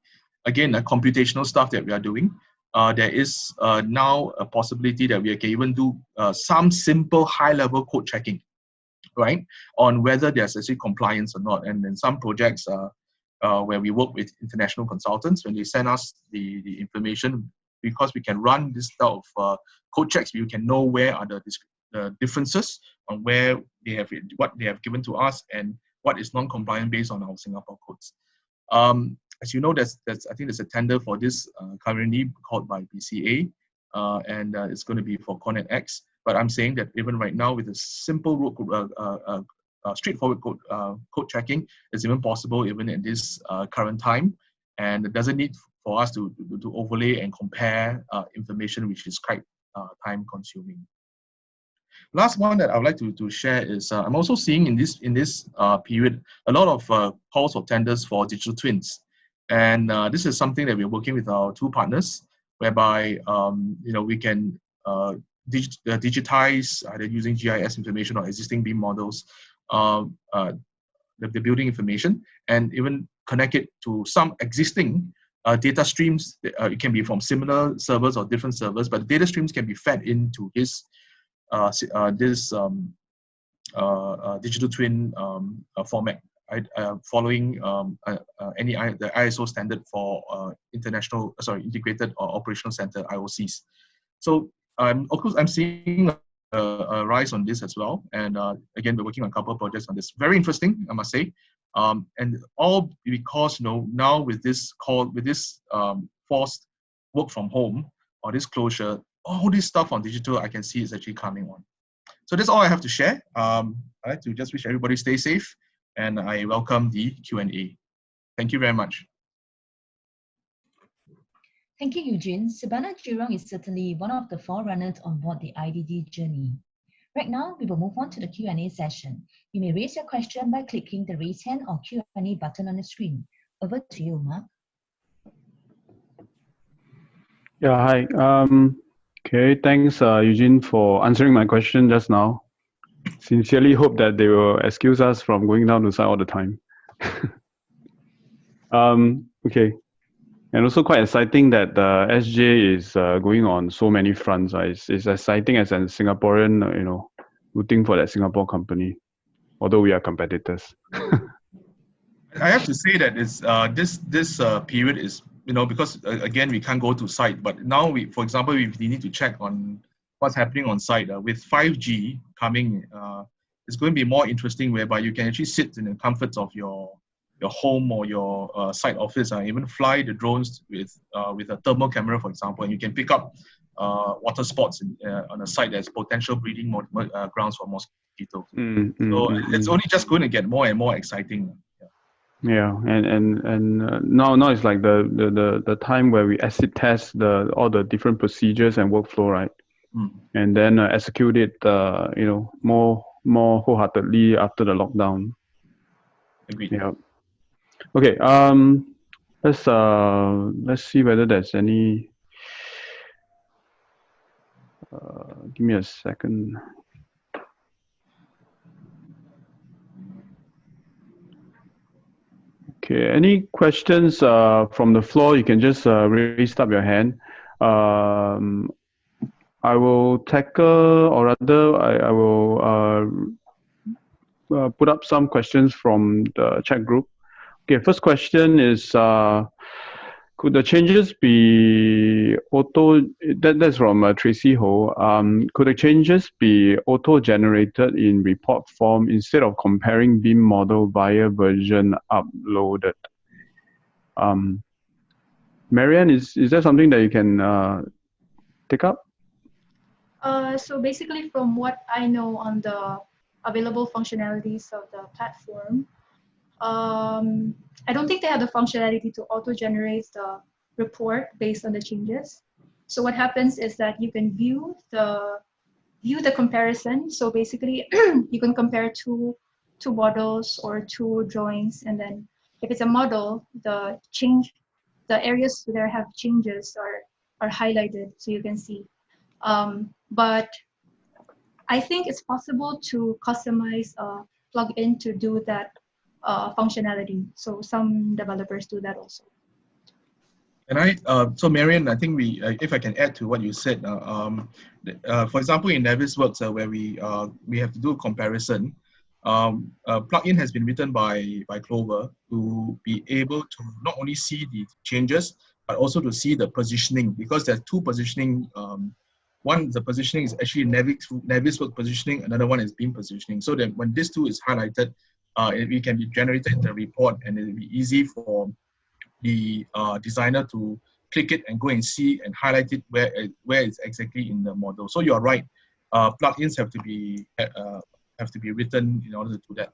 computational stuff that we are doing. There is now a possibility that we can even do some simple high-level code checking, right, on whether there's actually compliance or not. And in some projects where we work with international consultants, when they send us the information, because we can run this type of code checks, we can know where are the differences on where what they have given to us and what is non-compliant based on our Singapore codes. As you know, I think there's a tender for this currently called by BCA, and it's going to be for Connect X. But I'm saying that even right now, with a simple straightforward code checking, it's even possible even in this current time, and it doesn't need for us to overlay and compare information, which is quite time consuming. Last one that I would like to share is I'm also seeing in this period a lot of calls for tenders for digital twins, and this is something that we're working with our two partners, whereby we can digitize either using GIS information or existing BIM models, the building information, and even connect it to some existing data streams. It can be from similar servers or different servers, but the data streams can be fed into this digital twin format, following the ISO standard for integrated or operational center (IOCs). So of course, I'm seeing a rise on this as well, and again, we're working on a couple of projects on this. Very interesting, I must say, and all because now with this forced work from home or this closure, all this stuff on digital I can see is actually coming on. So that's all I have to share. I'd like to just wish everybody stay safe, and I welcome the Q&A. Thank you very much. Thank you, Eugene. Surbana Jurong is certainly one of the forerunners on board the IDD journey. Right now, we will move on to the Q&A session. You may raise your question by clicking the raise hand or Q&A button on the screen. Over to you, Mark. Yeah, hi. Okay, thanks, Eugene, for answering my question just now. Sincerely hope that they will excuse us from going down to site all the time. Okay. And also quite exciting that SJ is going on so many fronts. It's exciting as a Singaporean, rooting for that Singapore company, although we are competitors. I have to say that it's, this period is, because again, we can't go to site, but now for example, we need to check on what's happening on site. With 5G coming, it's going to be more interesting, whereby you can actually sit in the comforts of your home or your site office, and even fly the drones with a thermal camera, for example, and you can pick up water spots on a site that's potential breeding grounds for mosquitoes. So it's only just going to get more and more exciting. Yeah, and now it's like the time where we acid test all the different procedures and workflow, right? And then execute it, more wholeheartedly after the lockdown. Agreed. Yeah. Okay. Let's see whether there's any. Give me a second. Okay. Any questions from the floor? You can just raise up your hand. I will tackle, or rather, I will put up some questions from the chat group. Okay, first question is, could the changes be that's from Tracy Ho. Could the changes be auto-generated in report form instead of comparing BIM model via version uploaded? Marianne, is that something that you can take up? So basically, from what I know on the available functionalities of the platform, I don't think they have the functionality to auto-generate the report based on the changes. So what happens is that you can view the comparison. So basically, you can compare two models or two drawings, and then if it's a model, the areas there have changes are highlighted, so you can see. But I think it's possible to customize a plugin to do that functionality. So some developers do that also. And so Marianne, I think if I can add to what you said, for example, in Navisworks, where we have to do a comparison, a plugin has been written by Clover to be able to not only see the changes, but also to see the positioning, because there's two positioning. One, the positioning is actually Navisworks positioning, another one is BIM positioning. So that when this two is highlighted, it can be generated in the report, and it'll be easy for the designer to click it and go and see and highlight it where it's exactly in the model. So you're right, plugins have to be written in order to do that.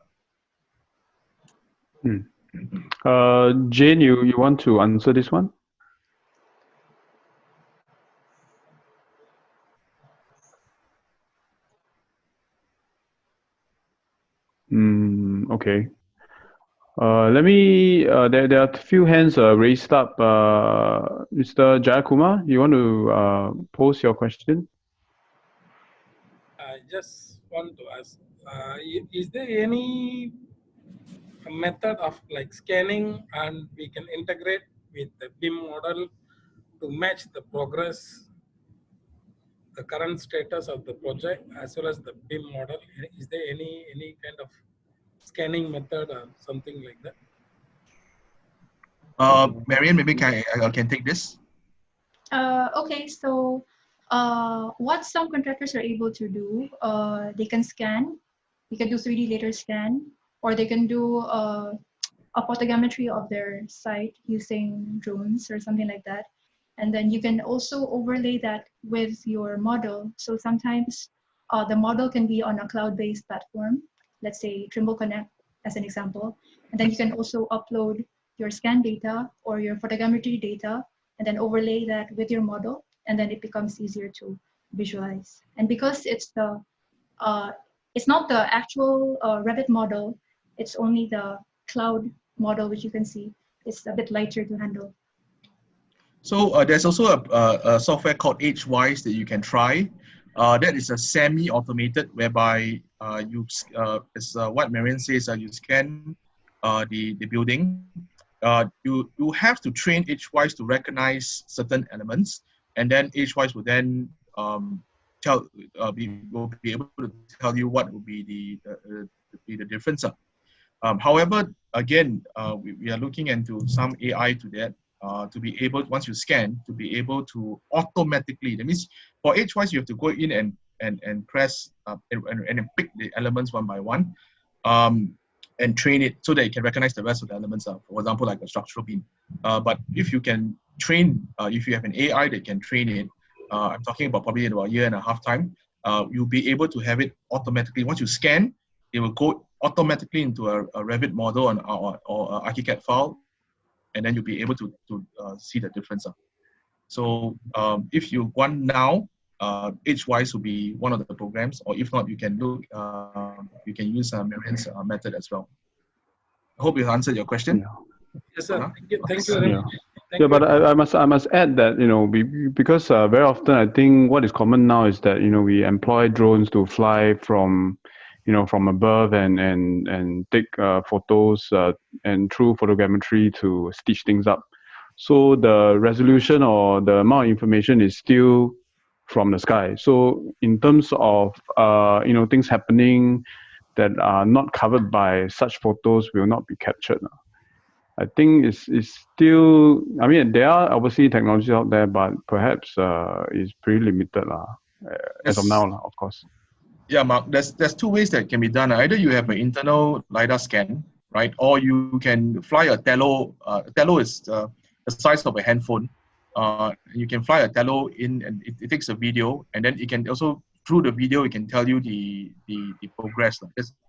Jane, you want to answer this one? Okay. Let me. There are a few hands raised up. Mr. Jayakumar, you want to pose your question? I just want to ask: is there any method of like scanning, and we can integrate with the BIM model to match the progress, the current status of the project, as well as the BIM model? Is there any kind of scanning method or something like that? Marianne, maybe I can take this. Okay, so what some contractors are able to do, they can scan, they can do 3D laser scan, or they can do a photogrammetry of their site using drones or something like that. And then you can also overlay that with your model. So sometimes the model can be on a cloud-based platform, let's say Trimble Connect as an example. And then you can also upload your scan data or your photogrammetry data and then overlay that with your model, and then it becomes easier to visualize. And because it's not the actual Revit model, it's only the cloud model, which you can see, it's a bit lighter to handle. So there's also a software called Edgewise that you can try. That is a semi-automated whereby as what Marianne says, you scan the building. You have to train Edgewise to recognize certain elements, and then Edgewise will then will be able to tell you what will be the difference. However, again, we are looking into some AI to that. To be able, once you scan, to be able to automatically, that means for Edgewise, you have to go in and press and pick the elements one by one and train it so that it can recognize the rest of the elements, for example, like a structural beam. But if you can train, if you have an AI that can train it, I'm talking about probably in about a year and a half time, you'll be able to have it automatically. Once you scan, it will go automatically into a Revit model or ArchiCAD file, and then you'll be able to see the difference. So if you want now, Edgewise will be one of the programs, or if not, you can look, you can use Marianne's method as well. I hope you answered your question. Yeah. Yes, sir. Thank you very much. Yeah, but I must add that, you know, because very often I think what is common now is that, you know, we employ drones to fly from, you know, from above and take photos and through photogrammetry to stitch things up. So the resolution or the amount of information is still from the sky. So in terms of you know, things happening that are not covered by such photos will not be captured. I think it's still, I mean, there are obviously technologies out there, but perhaps it's pretty limited as of now, of course. Yeah, Mark, there's two ways that can be done. Either you have an internal LiDAR scan, right? Or you can fly a tello. Tello is the size of a handphone. You can fly a tello in, and it takes a video, and then it can also, through the video, it can tell you the progress.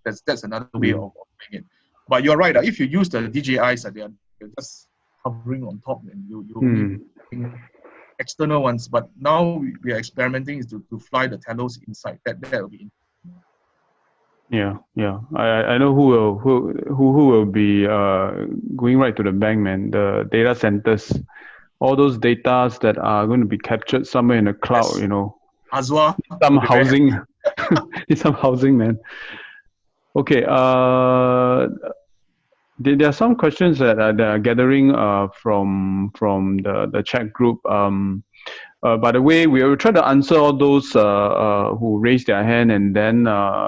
That's another way of doing it. But you're right. If you use the DJIs, they're just hovering on top, and you external ones. But now we are experimenting is to fly the tellos inside. That will be. Yeah. I know who will be going right to the bank, man. The data centers, all those datas that are going to be captured somewhere in the cloud. Yes. You know, Azwa, some housing, some housing, man. Okay. There are some questions that are gathering from the chat group. By the way, we will try to answer all those who raised their hand, and then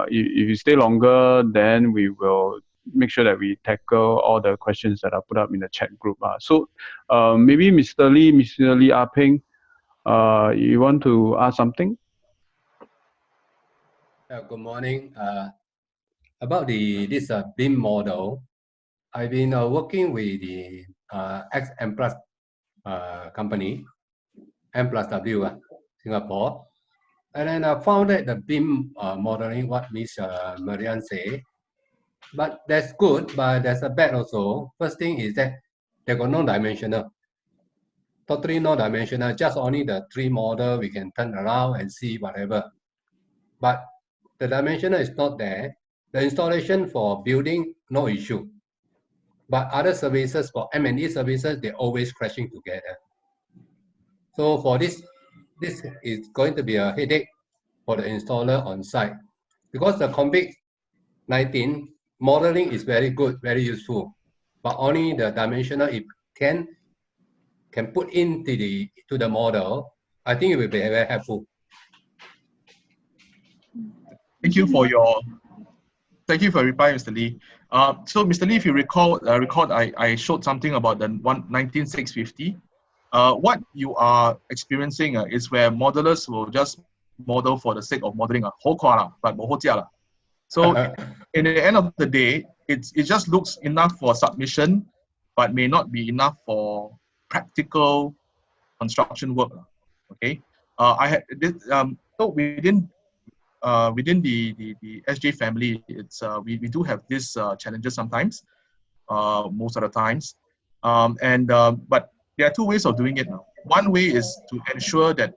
if you stay longer, then we will make sure that we tackle all the questions that are put up in the chat group. So maybe Mr. Lee Ah Peng, you want to ask something? Good morning. About this BIM model, I've been working with the M+ company, M+W, Singapore, and then I found that the BIM modeling, what Miss Marianne said, but that's good, but there's a bad also. First thing is that they got no dimensional, totally no dimensional, just only the 3 model we can turn around and see whatever. But the dimensional is not there. The installation for building, no issue. But other services, for M&E services, they're always crashing together. So for this is going to be a headache for the installer on site. Because the COVID-19 modeling is very good, very useful, but only the dimensional it can put into the model, I think it will be very helpful. Thank you for your reply, Mr. Lee. So, Mr. Lee, if you recall, I showed something about the 19650. What you are experiencing is where modelers will just model for the sake of modeling a whole koala, but so in the end of the day, it just looks enough for submission, but may not be enough for practical construction work. Okay, I had this. So within the SJ family, it's we do have these challenges sometimes, most of the times, but there are two ways of doing it now. One way is to ensure that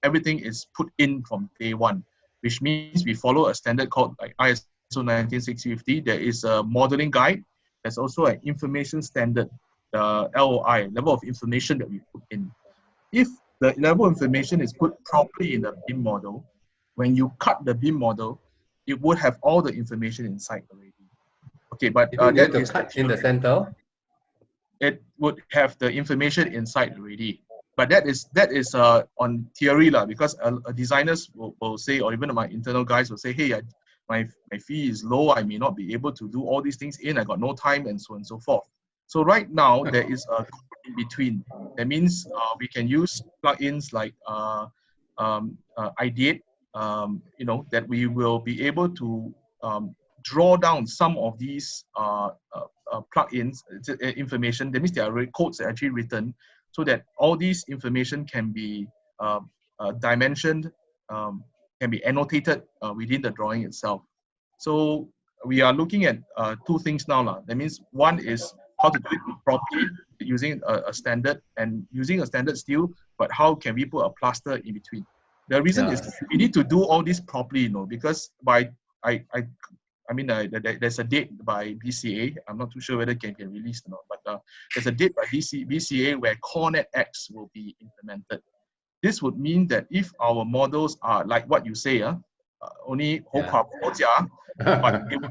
everything is put in from day one, which means we follow a standard called like ISO 19650. There is a modeling guide. There's also an information standard, the LOI, level of information that we put in. If the level of information is put properly in the BIM model, when you cut the BIM model, it would have all the information inside already. Okay, but that is cut in the center. It would have the information inside already. But that is on theory lah, because designers will say, or even my internal guys will say, hey, my fee is low, I may not be able to do all these things I got no time, and so on and so forth. So right now there is a in between. That means we can use plugins like IDD, that we will be able to draw down some of these plugins information. That means there are codes that are actually written so that all these information can be dimensioned, can be annotated within the drawing itself. So we are looking at two things now. That means one is how to do it properly using a standard, and using a standard still, but how can we put a plaster in between? The reason is we need to do all this properly, because there's a date by BCA. I'm not too sure whether it can be released or not, but there's a date by BCA where CoreNet X will be implemented. This would mean that if our models are like what you say, only but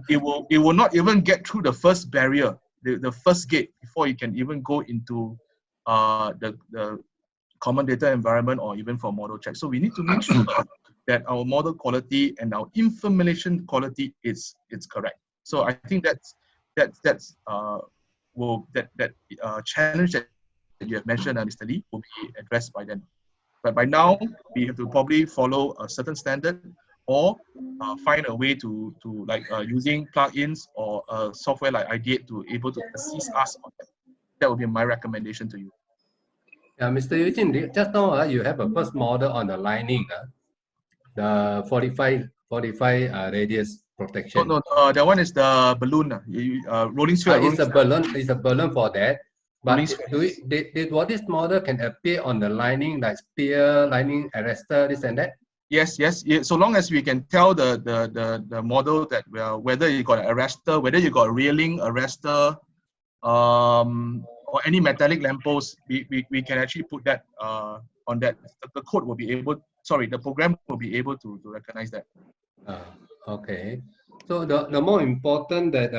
it will not even get through the first barrier, the first gate, before you can even go into the common data environment or even for model check. So we need to make sure that our model quality and our information quality is correct. So I think that's challenge that you have mentioned, Mr. Lee, will be addressed by then. But by now, we have to probably follow a certain standard, or find a way to like using plugins or software like IDD to able to assist us on that. That would be my recommendation to you. Mr. Eugene, just now you have a first model on the lining, the 45 radius protection. No, that one is the balloon, rolling sphere. It's a balloon for that. But what this model can appear on the lining, like spear, lining arrestor, this and that? Yes. So long as we can tell the model that whether you got an arrestor, whether you got a railing arrestor, or any metallic lamppost, we can actually put that on that. The code will be able. Sorry, the program will be able to recognize that. Okay. So the more important that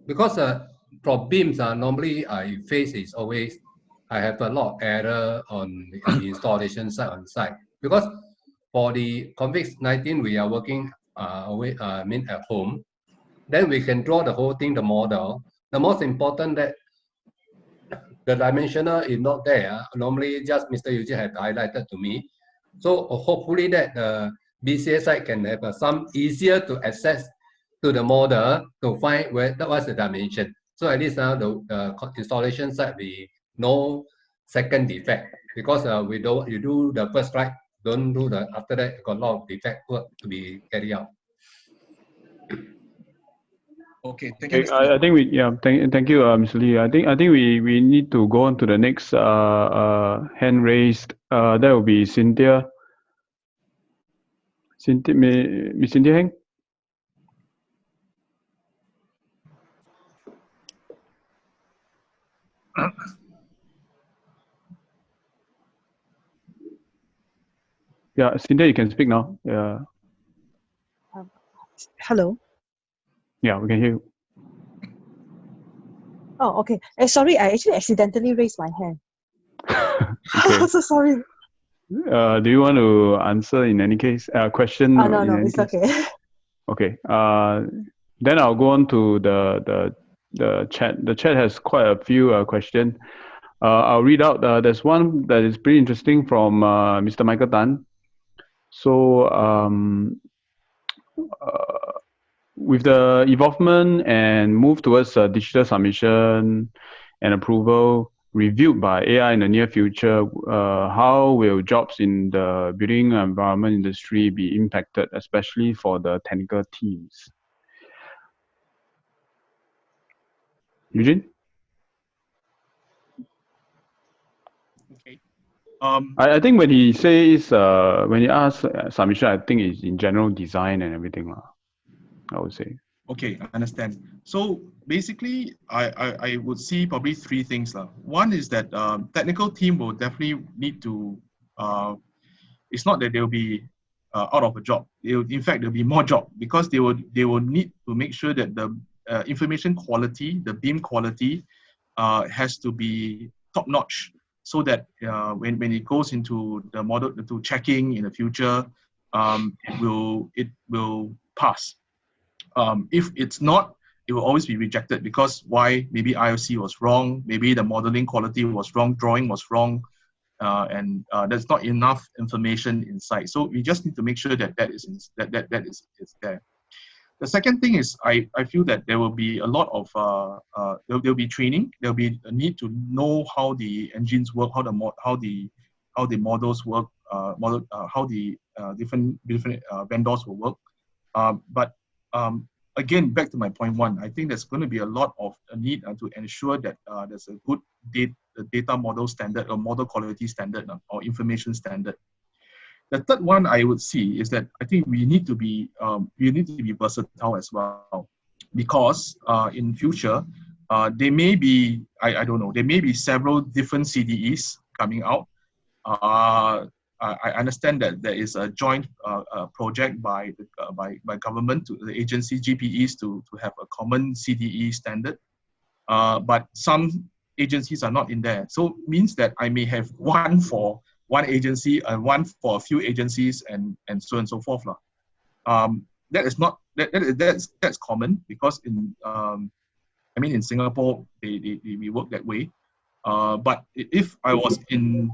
because for BIMs normally I face is always I have a lot of error on the installation side on site, because for the COVID-19 we are working at home. Then we can draw the whole thing, the model. The most important that the dimensional is not there. Normally, just Mr. Eugene had highlighted to me. So hopefully that the BCA site can have some easier to access to the model to find where that was the dimension. So at least now the installation site we no second defect, because you do the first strike, don't do the after that got a lot of defect work to be carried out. Okay, thank you. I think thank you, Mr. Lee. I think we need to go on to the next hand raised. That will be Cynthia. Miss Cynthia Heng. Yeah, Cynthia, you can speak now. Yeah, Hello. yeah, we can hear you. Oh, okay. Sorry, I actually accidentally raised my hand. Okay. So sorry. Do you want to answer in any case? Question No, in any it's case? okay. Okay. Then I'll go on to the chat. The chat has quite a few questions. I'll read out. There's one that is pretty interesting from Mr. Michael Tan. So with the evolvement and move towards digital submission and approval reviewed by AI in the near future, how will jobs in the building environment industry be impacted, especially for the technical teams? Eugene? Okay. I think when he says, when he asks submission, I think it's in general design and everything, I would say. Okay, I understand. So basically, I would see probably three things. One is that technical team will definitely need to, it's not that they'll be out of a job. In fact, there'll be more job because they will need to make sure that the information quality, the beam quality has to be top notch so that when it goes into the model to checking in the future, it will pass. If it's not, it will always be rejected because why? Maybe IOC was wrong, maybe the modeling quality was wrong, drawing was wrong, and there's not enough information inside. So we just need to make sure that that is there. The second thing is I feel that there will be a lot of there'll be training. There'll be a need to know how the engines work, how the models work, how the different vendors will work. But again, back to my point one, I think there's going to be a lot of a need to ensure that there's a good data model standard or model quality standard or information standard. The third one I would see is that I think we need to be versatile as well, because in future there may be I don't know, there may be several different CDEs coming out. I understand that there is a joint project by government to the agency GPEs to have a common CDE standard, but some agencies are not in there. So means that I may have one for one agency and one for a few agencies and so on and so forth. That is not that's common because in in Singapore we work that way. But if I was in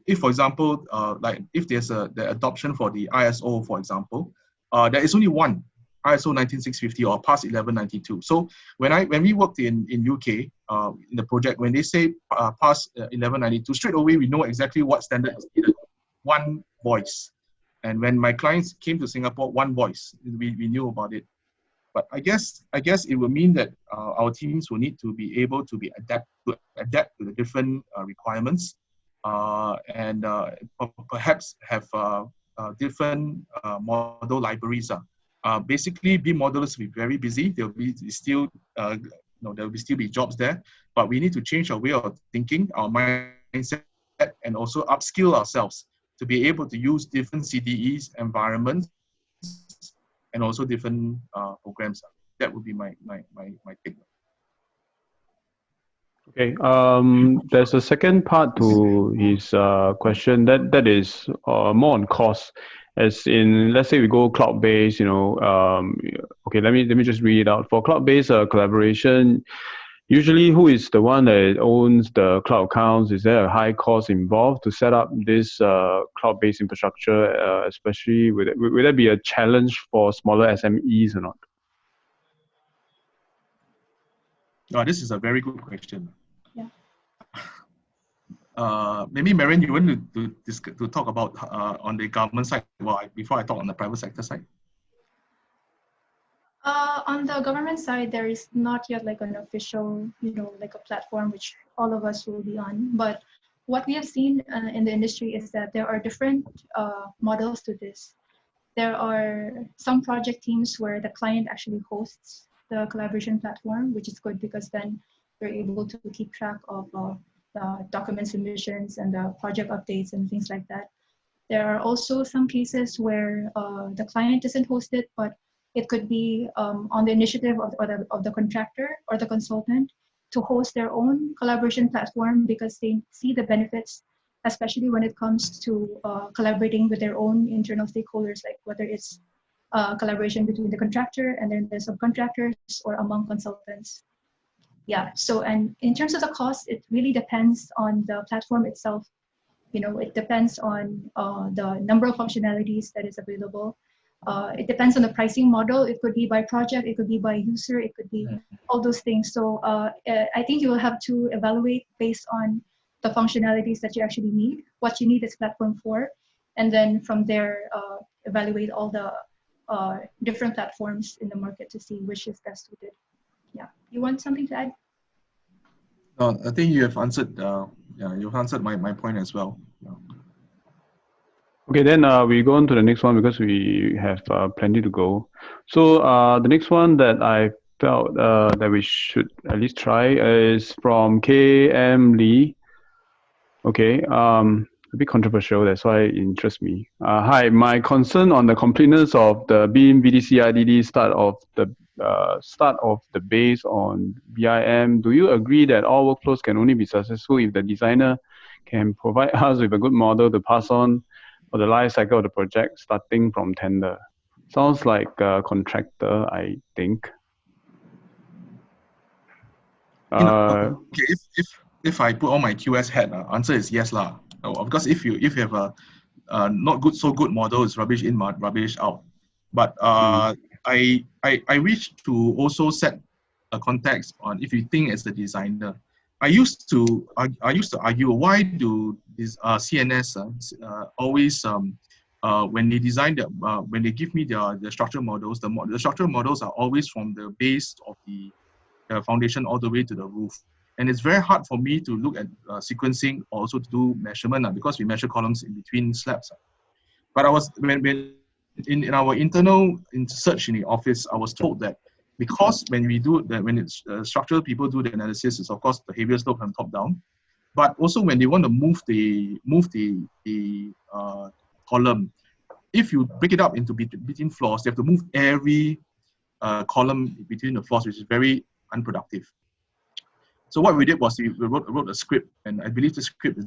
if for example like if there's the adoption for the ISO, for example, there is only one ISO 19650 or PAS 1192. So when we worked in UK in the project, when they say PAS 1192, straight away we know exactly what standard is needed. One voice. And when my clients came to Singapore, one voice, we knew about it. But I guess it will mean that our teams will need to be able to adapt to the different requirements, and perhaps have different model libraries. Basically, BIM modelers will be very busy. There will still be jobs there, but we need to change our way of thinking, our mindset, and also upskill ourselves to be able to use different CDEs, environments, and also different programs. That would be my take. Okay. There's a second part to his question that is more on cost. As in, let's say we go cloud-based, okay, let me just read it out. For cloud-based collaboration, usually who is the one that owns the cloud accounts? Is there a high cost involved to set up this cloud-based infrastructure, especially would that be a challenge for smaller SMEs or not? This is a very good question. Yeah. Maybe Marianne, you want to talk about on the government side before I talk on the private sector side? On the government side, there is not yet like an official, like a platform which all of us will be on. But what we have seen in the industry is that there are different models to this. There are some project teams where the client actually hosts the collaboration platform, which is good because then They're able to keep track of the document submissions and the project updates and things like that. There are also some cases where the client doesn't host it, but it could be on the initiative of the contractor or the consultant to host their own collaboration platform because they see the benefits, especially when it comes to collaborating with their own internal stakeholders, like whether it's collaboration between the contractor and then the subcontractors or among consultants. Yeah, so and in terms of the cost, it really depends on the platform itself. You know, it depends on the number of functionalities that is available. It depends on the pricing model. It could be by project, it could be by user, it could be all those things. So I think you will have to evaluate based on the functionalities that you actually need, what you need this platform for, and then from there, evaluate all the different platforms in the market to see which is best suited. Yeah, you want something to add? I think you have answered. Yeah, you've answered my point as well. Yeah. Okay, then we go on to the next one because we have plenty to go. So the next one that I felt that we should at least try is from KM Lee. Okay, a bit controversial, that's why it interests me. Hi, my concern on the completeness of the BIM VDC IDD start of the base on BIM. Do you agree that all workflows can only be successful if the designer can provide us with a good model to pass on for the life cycle of the project starting from tender? Sounds like a contractor, I think. Okay, if I put on my QS hat, answer is yes lah. Because if you have a not good so good model, it's rubbish in, rubbish out. But I wish to also set a context on if you think as the designer. I used to argue why do these CNS always when they design when they give me the structural models, the structural models are always from the base of the foundation all the way to the roof. And it's very hard for me to look at sequencing or also to do measurement because we measure columns in between slabs. But I was when in our internal search in the office, I was told that because when we do that, when it's structural people do the analysis, it's of course the behavior slope from top down. But also when they want to move the column, if you break it up into between floors, they have to move every column between the floors, which is very unproductive. So what we did was we wrote a script, and I believe the script is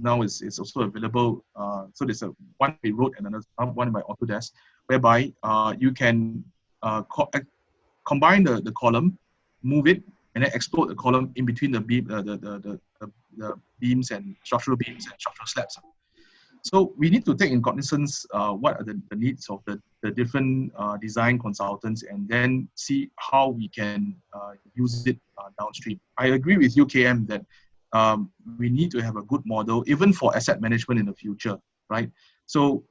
also available. So there's one we wrote and another one by Autodesk, whereby you can combine the column, move it, and then explode the column in between the beams and structural slabs. So we need to take in cognizance what are the needs of the different design consultants and then see how we can use it downstream. I agree with you, KM, that we need to have a good model, even for asset management in the future, right? So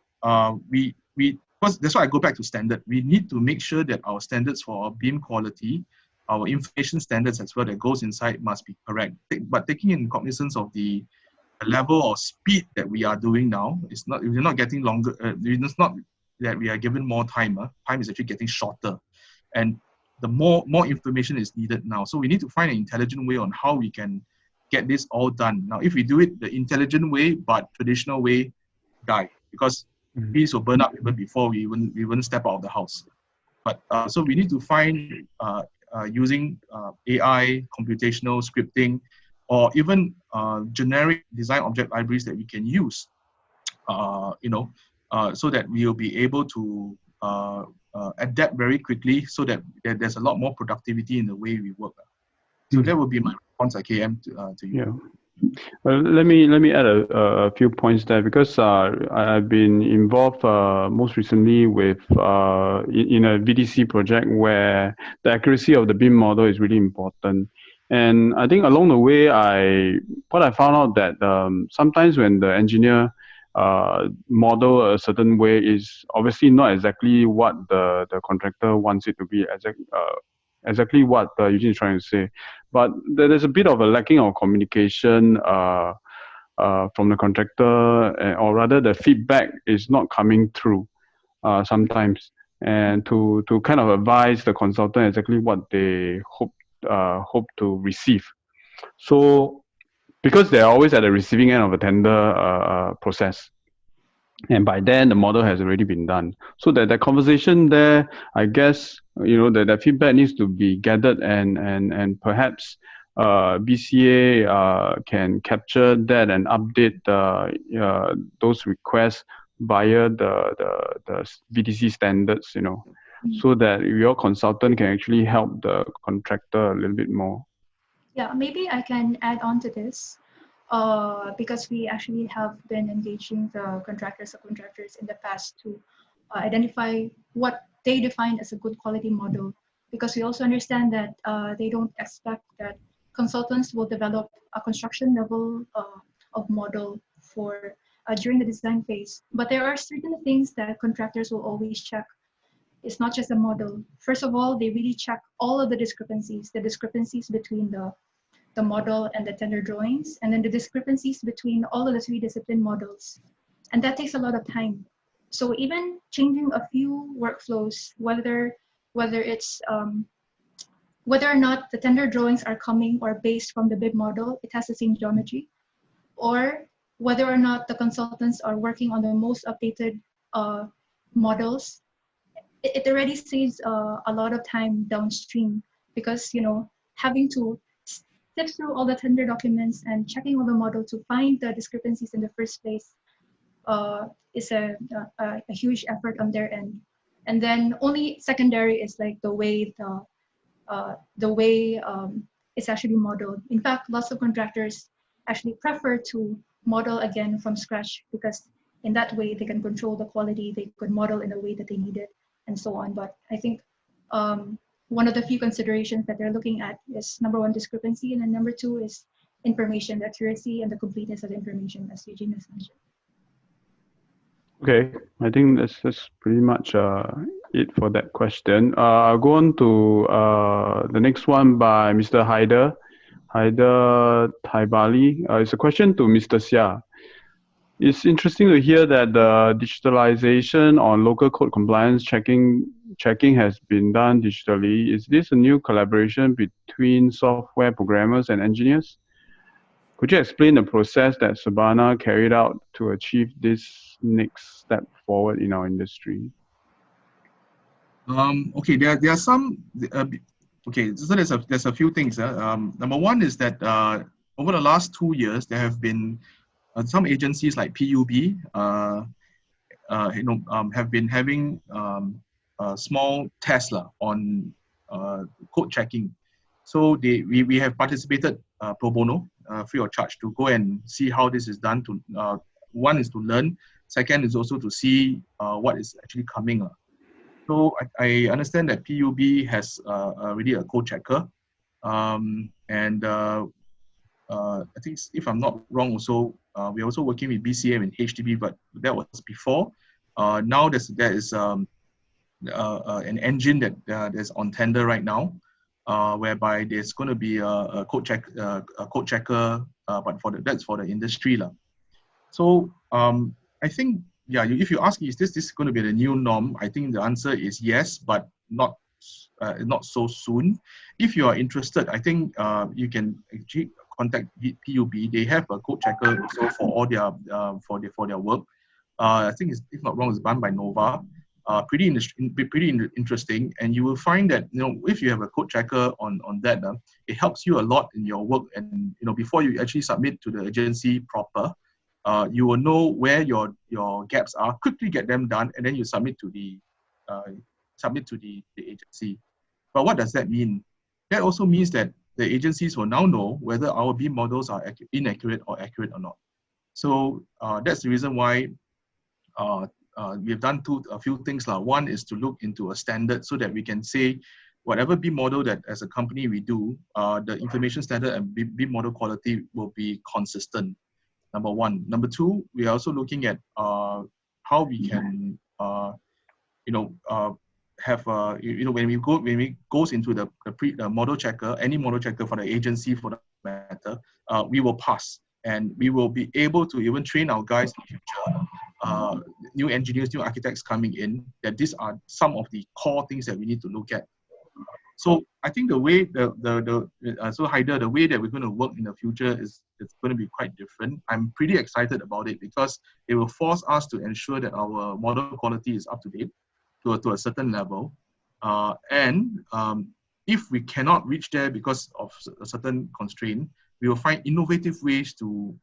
because that's why I go back to standard. We need to make sure that our standards for our beam quality, our information standards as well that goes inside must be correct. But taking in cognizance of the level of speed that we are doing now, we're not getting longer. It's not that we are given more time. Time is actually getting shorter, and the more information is needed now. So we need to find an intelligent way on how we can get this all done. Now, if we do it the intelligent way but traditional way, die because trees will burn up even before we even step out of the house. But so we need to find using AI, computational scripting, or even generic design object libraries that we can use, so that we will be able to adapt very quickly, so that there's a lot more productivity in the way we work. So that would be my response, KM, to you. Yeah. Well, let me add a few points there because I've been involved most recently with in a VDC project where the accuracy of the BIM model is really important. And I think along the way, what I found out that sometimes when the engineer model a certain way is obviously not exactly what the contractor wants it to be, exactly what Eugene is trying to say. But there's a bit of a lacking of communication from the contractor, or rather the feedback is not coming through sometimes, and to kind of advise the consultant exactly what they hope to receive. So because they're always at the receiving end of a tender process, and by then the model has already been done. So that conversation there, I guess, that feedback needs to be gathered, and perhaps BCA can capture that and update those requests via the BTC standards, so that your consultant can actually help the contractor a little bit more. Yeah, maybe I can add on to this. Because we actually have been engaging the contractors, subcontractors in the past to identify what they define as a good quality model. Because we also understand that they don't expect that consultants will develop a construction level of model for during the design phase. But there are certain things that contractors will always check. It's not just a model. First of all, they really check all of the discrepancies between the model and the tender drawings, and then the discrepancies between all of the 3 discipline models. And that takes a lot of time. So even changing a few workflows, whether it's whether or not the tender drawings are coming or based from the BIM model, it has the same geometry, or whether or not the consultants are working on the most updated models, it already saves a lot of time downstream, because having to sift through all the tender documents and checking all the model to find the discrepancies in the first place is a huge effort on their end. And then only secondary is like the way it's actually modeled. In fact, lots of contractors actually prefer to model again from scratch, because in that way they can control the quality, they could model in a way that they need it, and so on. But I think one of the few considerations that they're looking at is number 1, discrepancy, and then number 2 is information, the accuracy and the completeness of the information, as Eugene has mentioned. Okay, I think that's pretty much it for that question. I'll go on to the next one by Mr. Haider Taibali. It's a question to Mr. Seah. It's interesting to hear that the digitalization on local code compliance checking has been done digitally. Is this a new collaboration between software programmers and engineers? Could you explain the process that Surbana carried out to achieve this next step forward in our industry? Okay, there are some. Okay, so there's a few things. Number 1 is that over the last 2 years, there have been some agencies like PUB, have been having a small Tesla on code checking. So we have participated pro bono, free of charge, to go and see how this is done. One is to learn. Second is also to see what is actually coming. So I understand that PUB has already a code checker, and I think, if I'm not wrong, also we're also working with BCA and HDB, but that was before. Now there is an engine that's on tender right now, whereby there's going to be a code checker, but that's for the industry. So I think, yeah, if you ask me, is this going to be the new norm? I think the answer is yes, but not so soon. If you are interested, I think you can actually contact PUB. They have a code checker also for all their for their work. I think, if not wrong, it's run by Nova. Pretty interesting, and you will find that if you have a code checker on that, it helps you a lot in your work. And before you actually submit to the agency proper, you will know where your gaps are, quickly get them done, and then you submit to the agency. But what does that mean? That also means that the agencies will now know whether our BIM models are inaccurate or accurate or not. So that's the reason why we've done a few things. One is to look into a standard so that we can say whatever BIM model that as a company we do, the information standard and BIM model quality will be consistent. Number 1. Number 2, we are also looking at how we can have when we goes into the model checker, any model checker for the agency for the matter, we will pass, and we will be able to even train our guys in the future, new engineers, new architects coming in, that these are some of the core things that we need to look at. So I think the way so Haider, the way that we're going to work in the future is it's going to be quite different. I'm pretty excited about it because it will force us to ensure that our model quality is up to date to a certain level. If we cannot reach there because of a certain constraint, we will find innovative ways to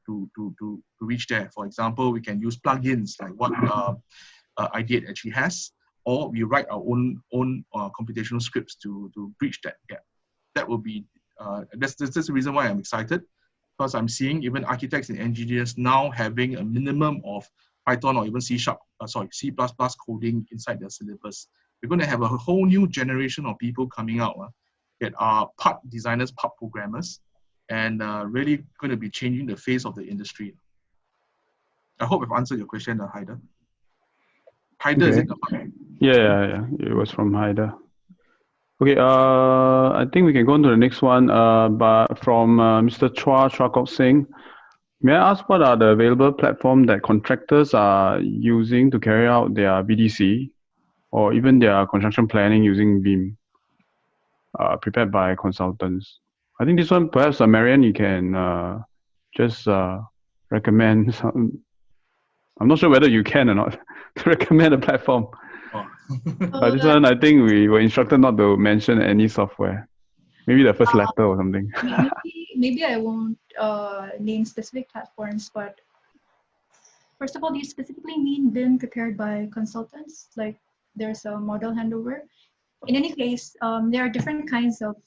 reach there. For example, we can use plugins like what IDD actually has, or we write our own computational scripts to bridge that gap. That will be that's the reason why I'm excited, because I'm seeing even architects and engineers now having a minimum of Python or even C# C++ coding inside their syllabus. We're going to have a whole new generation of people coming out that are part designers, part programmers, and really going to be changing the face of the industry. I hope I've answered your question, Haider. Haider, is it? Yeah, it was from Haider. Okay, I think we can go on to the next one, but from Mr. Chua Kok Singh. May I ask what are the available platforms that contractors are using to carry out their BDC or even their construction planning using BIM, prepared by consultants? I think this one, perhaps Marianne, you can just recommend some. I'm not sure whether you can or not to recommend a platform. This one, I think we were instructed not to mention any software. Maybe the first letter or something. Maybe I won't name specific platforms, but first of all, do you specifically mean BIM prepared by consultants? Like there's a model handover? In any case, there are different kinds of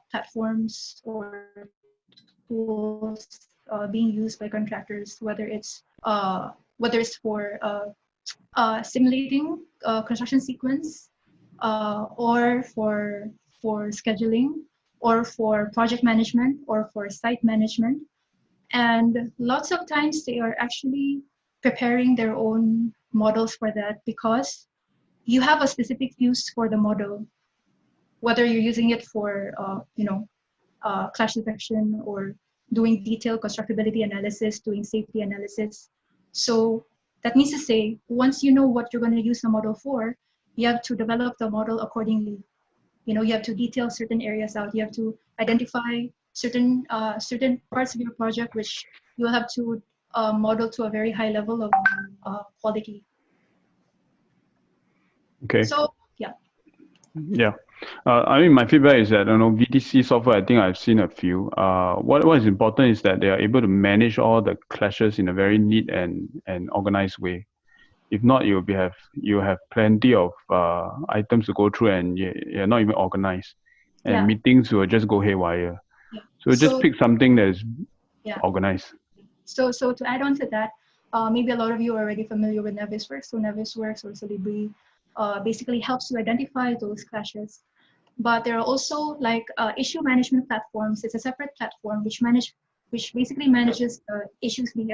platforms or tools being used by contractors, whether it's for simulating construction sequence, or for scheduling, or for project management, or for site management. And lots of times they are actually preparing their own models for that, because you have a specific use for the model, whether you're using it for clash detection or doing detailed constructability analysis, doing safety analysis. So that means to say, once you know what you're going to use the model for, you have to develop the model accordingly. You have to detail certain areas out. You have to identify certain parts of your project which you'll have to model to a very high level of quality. Okay. So yeah. I mean, my feedback is that VDC software, I think I've seen a few. What is important is that they are able to manage all the clashes in a very neat and organized way. If not, you have plenty of items to go through, and you're not even organized, and meetings will just go haywire. So just pick something that is organized. So to add on to that, maybe a lot of you are already familiar with Navisworks. So Navisworks or Solibri basically helps you identify those clashes. But there are also like issue management platforms. It's a separate platform which basically manages issues being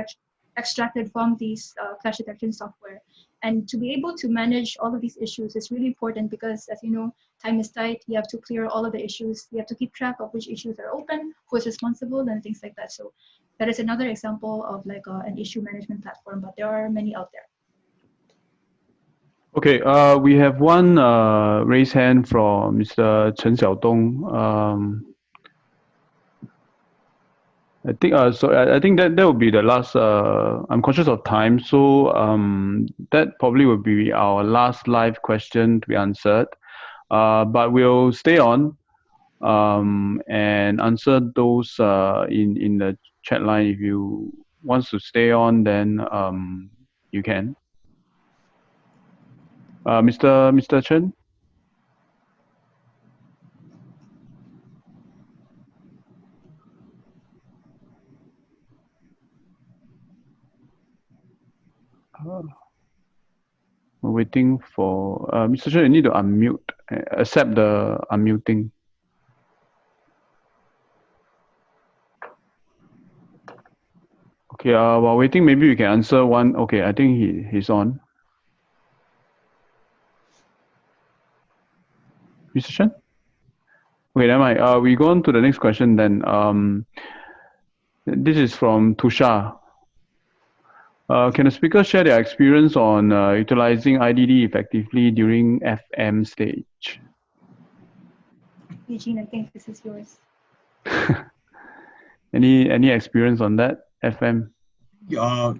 extracted from these clash detection software. And to be able to manage all of these issues is really important, because as you know, time is tight. You have to clear all of the issues. You have to keep track of which issues are open, who is responsible, and things like that. So that is another example of like an issue management platform, but there are many out there. Okay, we have one raised hand from Mr. Chen Xiaodong. I think I think that will be the last. I'm conscious of time, so that probably will be our last live question to be answered. But we'll stay on and answer those in the chat line. If you want to stay on, then you can. Mr. Chen. We're waiting for Mr. Chen. You need to unmute. Accept the unmuting. Okay. While waiting, maybe we can answer one. Okay, I think he's on. Mr. Chen. Okay, never mind. We go on to the next question then. This is from Tushar. Can the speaker share their experience on utilizing IDD effectively during FM stage? Eugene, I think this is yours. Any experience on that, FM?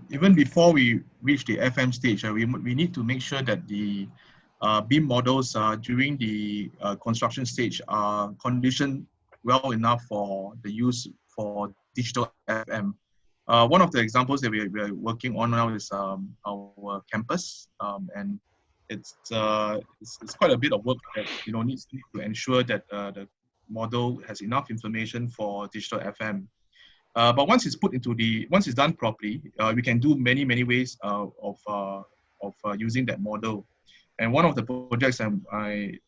Even before we reach the FM stage, we need to make sure that the BIM models during the construction stage are conditioned well enough for the use for digital FM. One of the examples that we're working on now is our campus, and it's quite a bit of work that needs to ensure that the model has enough information for digital FM. But once it's done properly, we can do many ways of using that model. And one of the projects we're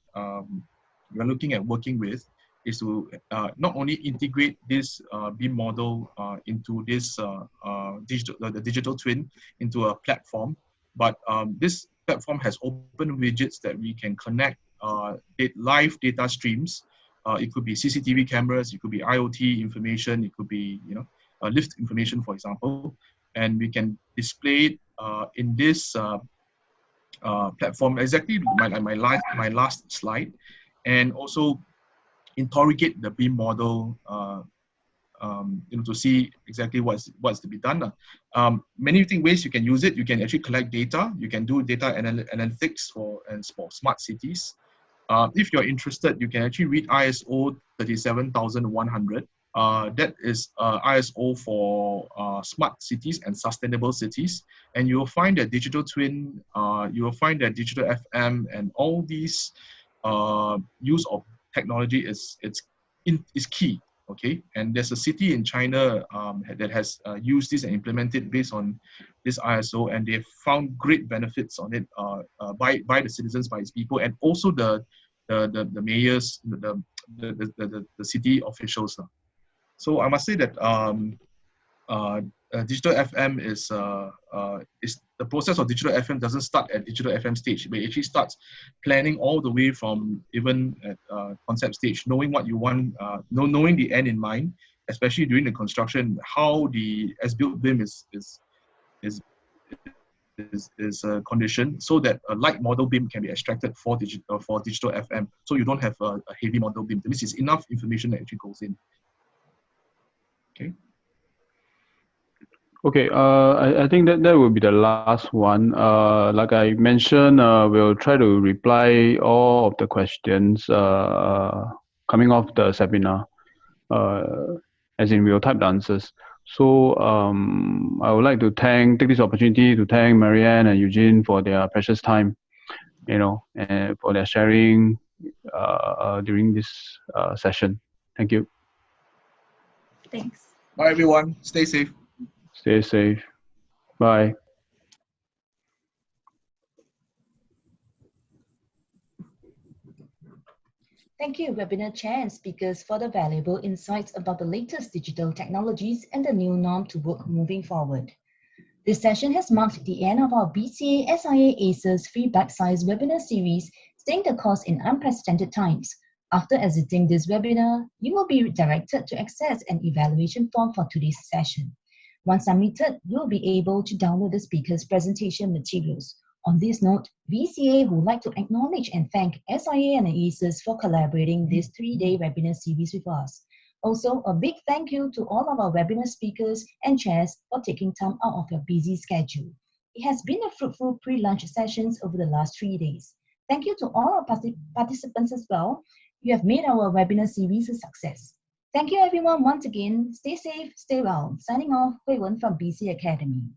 looking at working with is to not only integrate this BIM model into this the digital twin into a platform, but this platform has open widgets that we can connect live data streams. It could be CCTV cameras, it could be IoT information, it could be lift information, for example, and we can display it in this platform, exactly my last slide, and also interrogate the BIM model to see exactly what's to be done. Many ways you can use it. You can actually collect data. You can do data analytics for smart cities. If you're interested, you can actually read ISO 37100. That is ISO for smart cities and sustainable cities. And you will find that digital twin, you will find that digital FM and all these use of technology is key. Okay, and there's a city in China that has used this and implemented based on this ISO, and they've found great benefits on it by the citizens, by its people, and also the mayors, the city officials. So I must say that digital FM is the process of digital FM doesn't start at digital FM stage, but it actually starts planning all the way from even at concept stage, knowing what you want, knowing the end in mind, especially during the construction, how the as-built BIM is conditioned so that a light model BIM can be extracted for digital FM, so you don't have a heavy model BIM. This is enough information that actually goes in. Okay. Okay, I think that will be the last one. Like I mentioned, we'll try to reply all of the questions coming off the seminar, as in we'll type the answers. So I would like to take this opportunity to thank Marianne and Eugene for their precious time, and for their sharing during this session. Thank you. Thanks. Bye, everyone. Stay safe. Stay safe. Bye. Thank you, webinar chair and speakers, for the valuable insights about the latest digital technologies and the new norm to work moving forward. This session has marked the end of our BCA-SIA-ACES free bite-sized webinar series, Staying the Course in Unprecedented Times. After exiting this webinar, you will be directed to access an evaluation form for today's session. Once submitted, you will be able to download the speaker's presentation materials. On this note, BCA would like to acknowledge and thank SIA and ACES for collaborating this 3-day webinar series with us. Also, a big thank you to all of our webinar speakers and chairs for taking time out of your busy schedule. It has been a fruitful pre-lunch sessions over the last 3 days. Thank you to all our participants as well. You have made our webinar series a success. Thank you everyone once again. Stay safe, stay well. Signing off, Hui Wen from BC Academy.